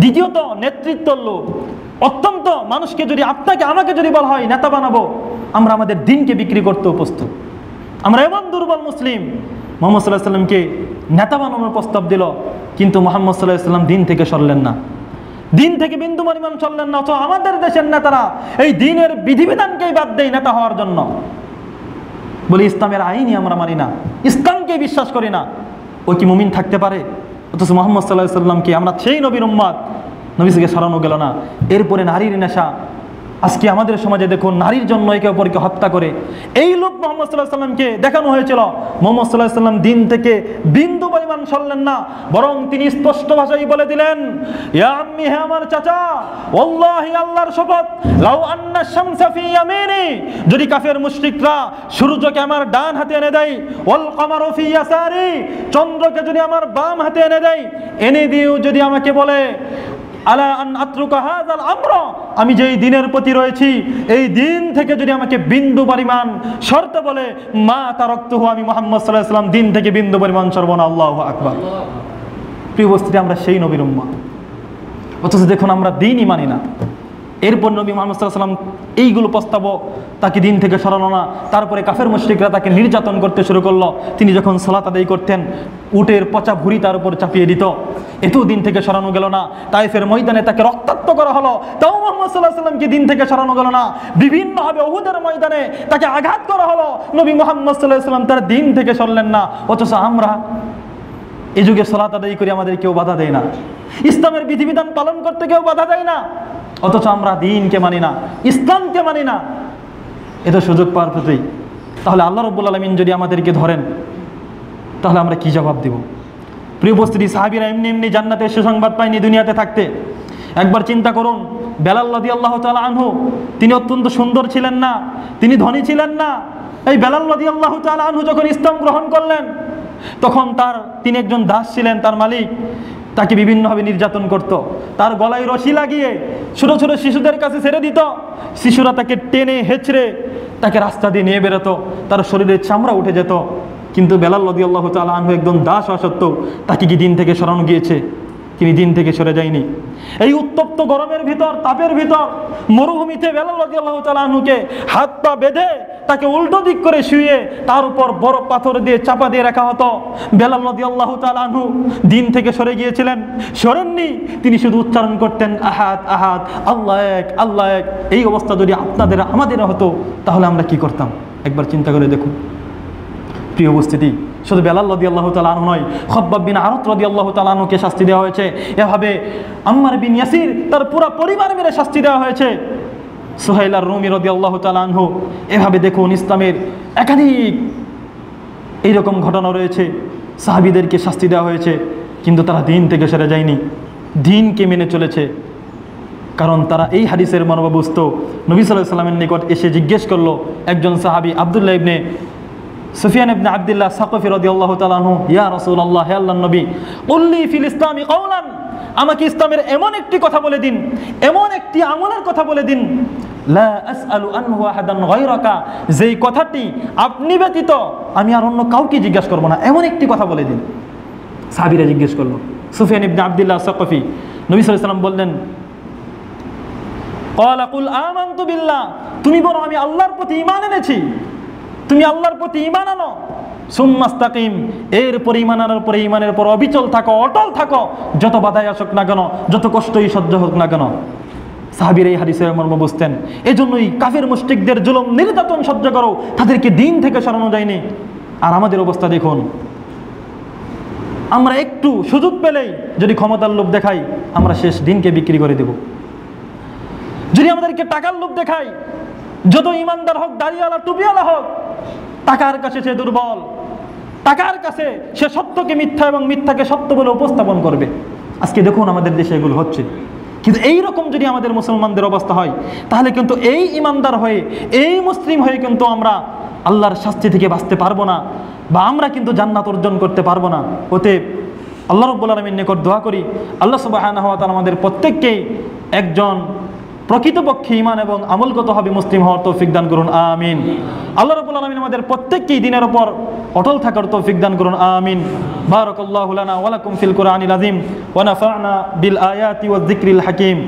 দ্বিতীয়ত নেতৃত্বর লোভ। অত্যন্ত মানুষকে যদি আপনাকে আমাকে যদি বলা হয় নেতা বানাবো, আমরা আমাদের দিনকে বিক্রি করতেও প্রস্তুত। আমরা এমন দুর্বল মুসলিম, মুহাম্মদ সাল্লাল্লাহু আলাইহি ওয়াসাল্লামকে নেতা বানানোর প্রস্তাব দিল, কিন্তু মুহাম্মদ সাল্লাল্লাহু আলাইহি ওয়াসাল্লাম দিন থেকে সরলেন না, দিন থেকে বিন্দু পরিমাণ চললেন না। তো আমাদের দেশের নেতারা এই দিনের বিধিবিধানকেই বাদ দেয় নেতা হওয়ার জন্য, বলি ইসলামের আইনই আমরা মানি না, ইসলামকে বিশ্বাস করি না। ও কি মুমিন থাকতে পারে? অথচ মুহাম্মদ সাল্লাল্লাহু আলাইহি ওয়াসাল্লামকে আমরা সেই নবীর উম্মত, নবীকে সরানো গেল না। এরপরে নারীর নেশা। আজকে আমাদের সমাজে দেখুন, নারীর জন্য একে অপরকে হত্যা করে। এই লোক মুহাম্মদ সাল্লাল্লাহু আলাইহি ওয়াসাল্লামকে দেখানো হয়েছিল। মুহাম্মদ সাল্লাল্লাহু আলাইহি ওয়াসাল্লাম দিন থেকে বিন্দু পরিমাণ সরলেন না, বরং তিনি স্পষ্ট ভাষায় বলে দিলেন, ইয়া আম্মি, হে আমার চাচা, ওয়াল্লাহি, আল্লাহর শপথ, লাউ আন্না শামসা ফি ইয়ামিনি, যদি কাফের মুশরিকরা সূর্যকে আমার ডান হাতে এনে দেয়, ওয়াল কমারু ফি ইয়াসারি, চন্দ্রকে যদি আমার বাম হাতে এনে দেয়, এনে দিয়েও যদি আমাকে বলে আলা আন আতরুকা হাযাল আমর, আমি যেই দিনের প্রতি রয়েছি এই দিন থেকে যদি আমাকে বিন্দু পরিমাণ সরতে বলে, মা তারাকতুহু, আমি মুহাম্মদ সাল্লাল্লাহু আলাইহি ওয়াসাল্লাম দিন থেকে বিন্দু পরিমাণ সরব না। আল্লাহু আকবার। প্রিয় উপস্থিতি, আমরা সেই নবীর উম্মত, অথচ দেখুন আমরা দিনই মানি না। এরপর নবী মুহাম্মদ সাল্লাল্লাহু আলাইহি ওয়াসাল্লাম এইগুলো প্রস্তাব তাকে দিন থেকে সরানো না। তারপরে কাফের মুশরিকরা তাকে নির্যাতন করতে শুরু করলো। তিনি যখন সালাত আদায় করতেন, উটের পচা ভুঁড়ি তার উপর চাপিয়ে দিত। এতেও দিন থেকে সরানো গেল না। তাইফের ময়দানে তাকে রক্তাক্ত করা হলো, তাও মুহাম্মদ সাল্লাল্লাহু আলাইহি ওয়াসাল্লামকে দিন থেকে সরানো গেল না। বিভিন্নভাবে উহুদের ময়দানে তাকে আঘাত করা হলো, নবী মুহাম্মদ সাল্লাল্লাহু আলাইহি ওয়াসাল্লাম তার দিন থেকে সরলেন না। অথচ আমরা এই যুগে সালাত আদায় করি, আমাদের কেউ বাধা দেয় না, ইসলামের বিধিবিধান পালন করতে কেউ বাধা দেয় না। অথচ আমরা দিনকে মানি না, ইসলামকে মানি না। এটা সুযোগ পাওয়ার প্রতি। তাহলে আল্লাহ রাব্বুল আলামিন যদি আমাদেরকে ধরেন, তাহলে আমরা কি জবাব দেব? প্রিয় উপস্থিতি, সাহাবীরা এমনি এমনি জান্নাতের সুসংবাদ পায়নি দুনিয়াতে থাকতে। একবার চিন্তা করুন, বেলাল রাদিয়াল্লাহু তাআলা আনহু, তিনি অত্যন্ত সুন্দর ছিলেন না, তিনি ধনী ছিলেন না। এই বেলাল রাদিয়াল্লাহু তাআলা আনহু যখন ইসলাম গ্রহণ করলেন, তখন তিনি একজন দাস ছিলেন, তার মালিক তাকে বিভিন্নভাবে নির্যাতন করত। তার গলায় রশি লাগিয়ে ছোট ছোট শিশুদের কাছে ছেড়ে দিত। শিশুরা তাকে টেনে হেঁচড়ে তাকে রাস্তা দিয়ে নিয়ে বেরোতো, তার শরীরের চামড়া উঠে যেত। কিন্তু বেলাল রাদিয়াল্লাহু তাআলা আনহু একজন দাস হওয়া সত্ত্বেও তাকে কি দিন থেকে সরানো গিয়েছে? তিনি দিন থেকে সরে যায়নি। এই উত্তপ্ত গরমের ভিতর, তাপের ভিতর, মরুভূমিতে বেলাল রাদিয়াল্লাহু তাআলা আনহুকে হাত পা বেঁধে তাকে উল্টো দিক করে শুয়ে তার উপর বড় পাথর দিয়ে চাপা দিয়ে রাখা হতো। বেলাল রাদিয়াল্লাহু তাআলা আনহু দিন থেকে সরে গিয়েছিলেন? সরেননি। তিনি শুধু উচ্চারণ করতেন, আহাদ আহাদ, আল্লাহ এক, আল্লাহ এক। এই অবস্থা যদি আপনাদের আমাদের হতো, তাহলে আমরা কি করতাম? একবার চিন্তা করে দেখুন। প্রিয় উপস্থিতি, শুধু বেলাল রাদিয়াল্লাহু তাআলা আনহু নয়, খব্বাব বিন আরত রাদিয়াল্লাহু তাআলা আনহুকে শাস্তি দেওয়া হয়েছে। এভাবে আম্মার বিন ইয়াসির, তার পুরো পরিবার মিলে শাস্তি দেওয়া হয়েছে। সুহাইল আর রুমি রাদিয়াল্লাহু তাআলা আনহু। এভাবে দেখুন, ইসলামের একাধিক এইরকম ঘটনা রয়েছে। সাহাবীদেরকে শাস্তি দেওয়া হয়েছে, কিন্তু তারা দিন থেকে সরে যায়নি, দিনকে মেনে চলেছে। কারণ তারা এই হাদিসের মর্ম বুঝতো। নবী সাল্লাল্লাহু আলাইহি ওয়াসাল্লামের নিকট এসে জিজ্ঞেস করলো একজন সাহাবী, আব্দুল্লাহ ইবনে সুফিয়ান ইবনে আব্দুল্লাহ সাকফি রাদিয়াল্লাহু তাআলা আনহু, ইয়া রাসূলুল্লাহ, হে আল্লাহর নবী, কুল্লি ফিল ইসলামি কাওলান, আমাকে ইসলামের এমন একটি কথা বলে দিন, এমন একটি আমলের কথা বলে দিন, লা আসআলু আনহু আহাদান গায়রাকা, যেই কথাটি আপনি ব্যতীত আমি আর অন্য কাউকে জিজ্ঞাসা করব না, এমন একটি কথা বলে দিন। সাহাবীরা জিজ্ঞেস করলো সুফিয়ান ইবনে আব্দুল্লাহ সাকফি। নবী সাল্লাল্লাহু আলাইহি ওয়াসাল্লাম বললেন, ক্বালা কুল আমানতু বিল্লাহ, তুমি বলো আমি আল্লাহর প্রতি ঈমান এনেছি। তুমি আল্লাহর প্রতি ঈমান আনো, সুম্মাস্তাকিম, এরপর ঈমান আনার পরে ঈমানের পর অবিচল থাকো, অটল থাকো, যত বাধাই আসুক না কেন, যত কষ্টই সহ্য হোক না কেন। সাহাবীরা এই হাদিসের মর্ম বুঝতেন। এজন্যই কাফের মুশরিকদের জুলুম নির্যাতন সহ্য করো, তাদেরকে দিন থেকে সরানো যায়নি। আর আমাদের অবস্থা দেখুন, আমরা একটু সুযোগ পেলেই যদি ক্ষমতার লোভ দেখাই, আমরা শেষ দিনকে বিক্রি করে দেব। যদি আমাদেরকে টাকার লোভ দেখাই, যত ইমানদার হোক, দাড়িওয়ালা টুপিওয়ালা হোক, টাকার কাছে সে দুর্বল, টাকার কাছে সে সত্যকে মিথ্যা এবং মিথ্যাকে সত্য বলে উপস্থাপন করবে। আজকে দেখুন আমাদের দেশে এগুলো হচ্ছে। কিন্তু এই রকম যদি আমাদের মুসলমানদের অবস্থা হয়, তাহলে কিন্তু এই ইমানদার হয়ে, এই মুসলিম হয়ে কিন্তু আমরা আল্লাহর শাস্তি থেকে বাঁচতে পারবো না, বা আমরা কিন্তু জান্নাত অর্জন করতে পারবো না। অতএব আল্লাহ রাব্বুল আলামিনের নিকট দোয়া করি, আল্লাহ সুবহানাহু ওয়া তাআলা আমাদের প্রত্যেককেই একজন প্রকৃতপক্ষে ঈমান এবং আমলগতভাবে মুসলিম হওয়ার তৌফিক দান করুন, আমিন। আল্লাহ রাব্বুল আলামিন আমাদের প্রত্যেককেই দিনের উপর অটল থাকার তৌফিক দান করুন, আমিন। বারাকাল্লাহু লানা ওয়া লাকুম ফিল কুরআনিল আযীম ওয়া নাফা'না বিল আয়াতি ওয়াজ যিকরিল হাকীম।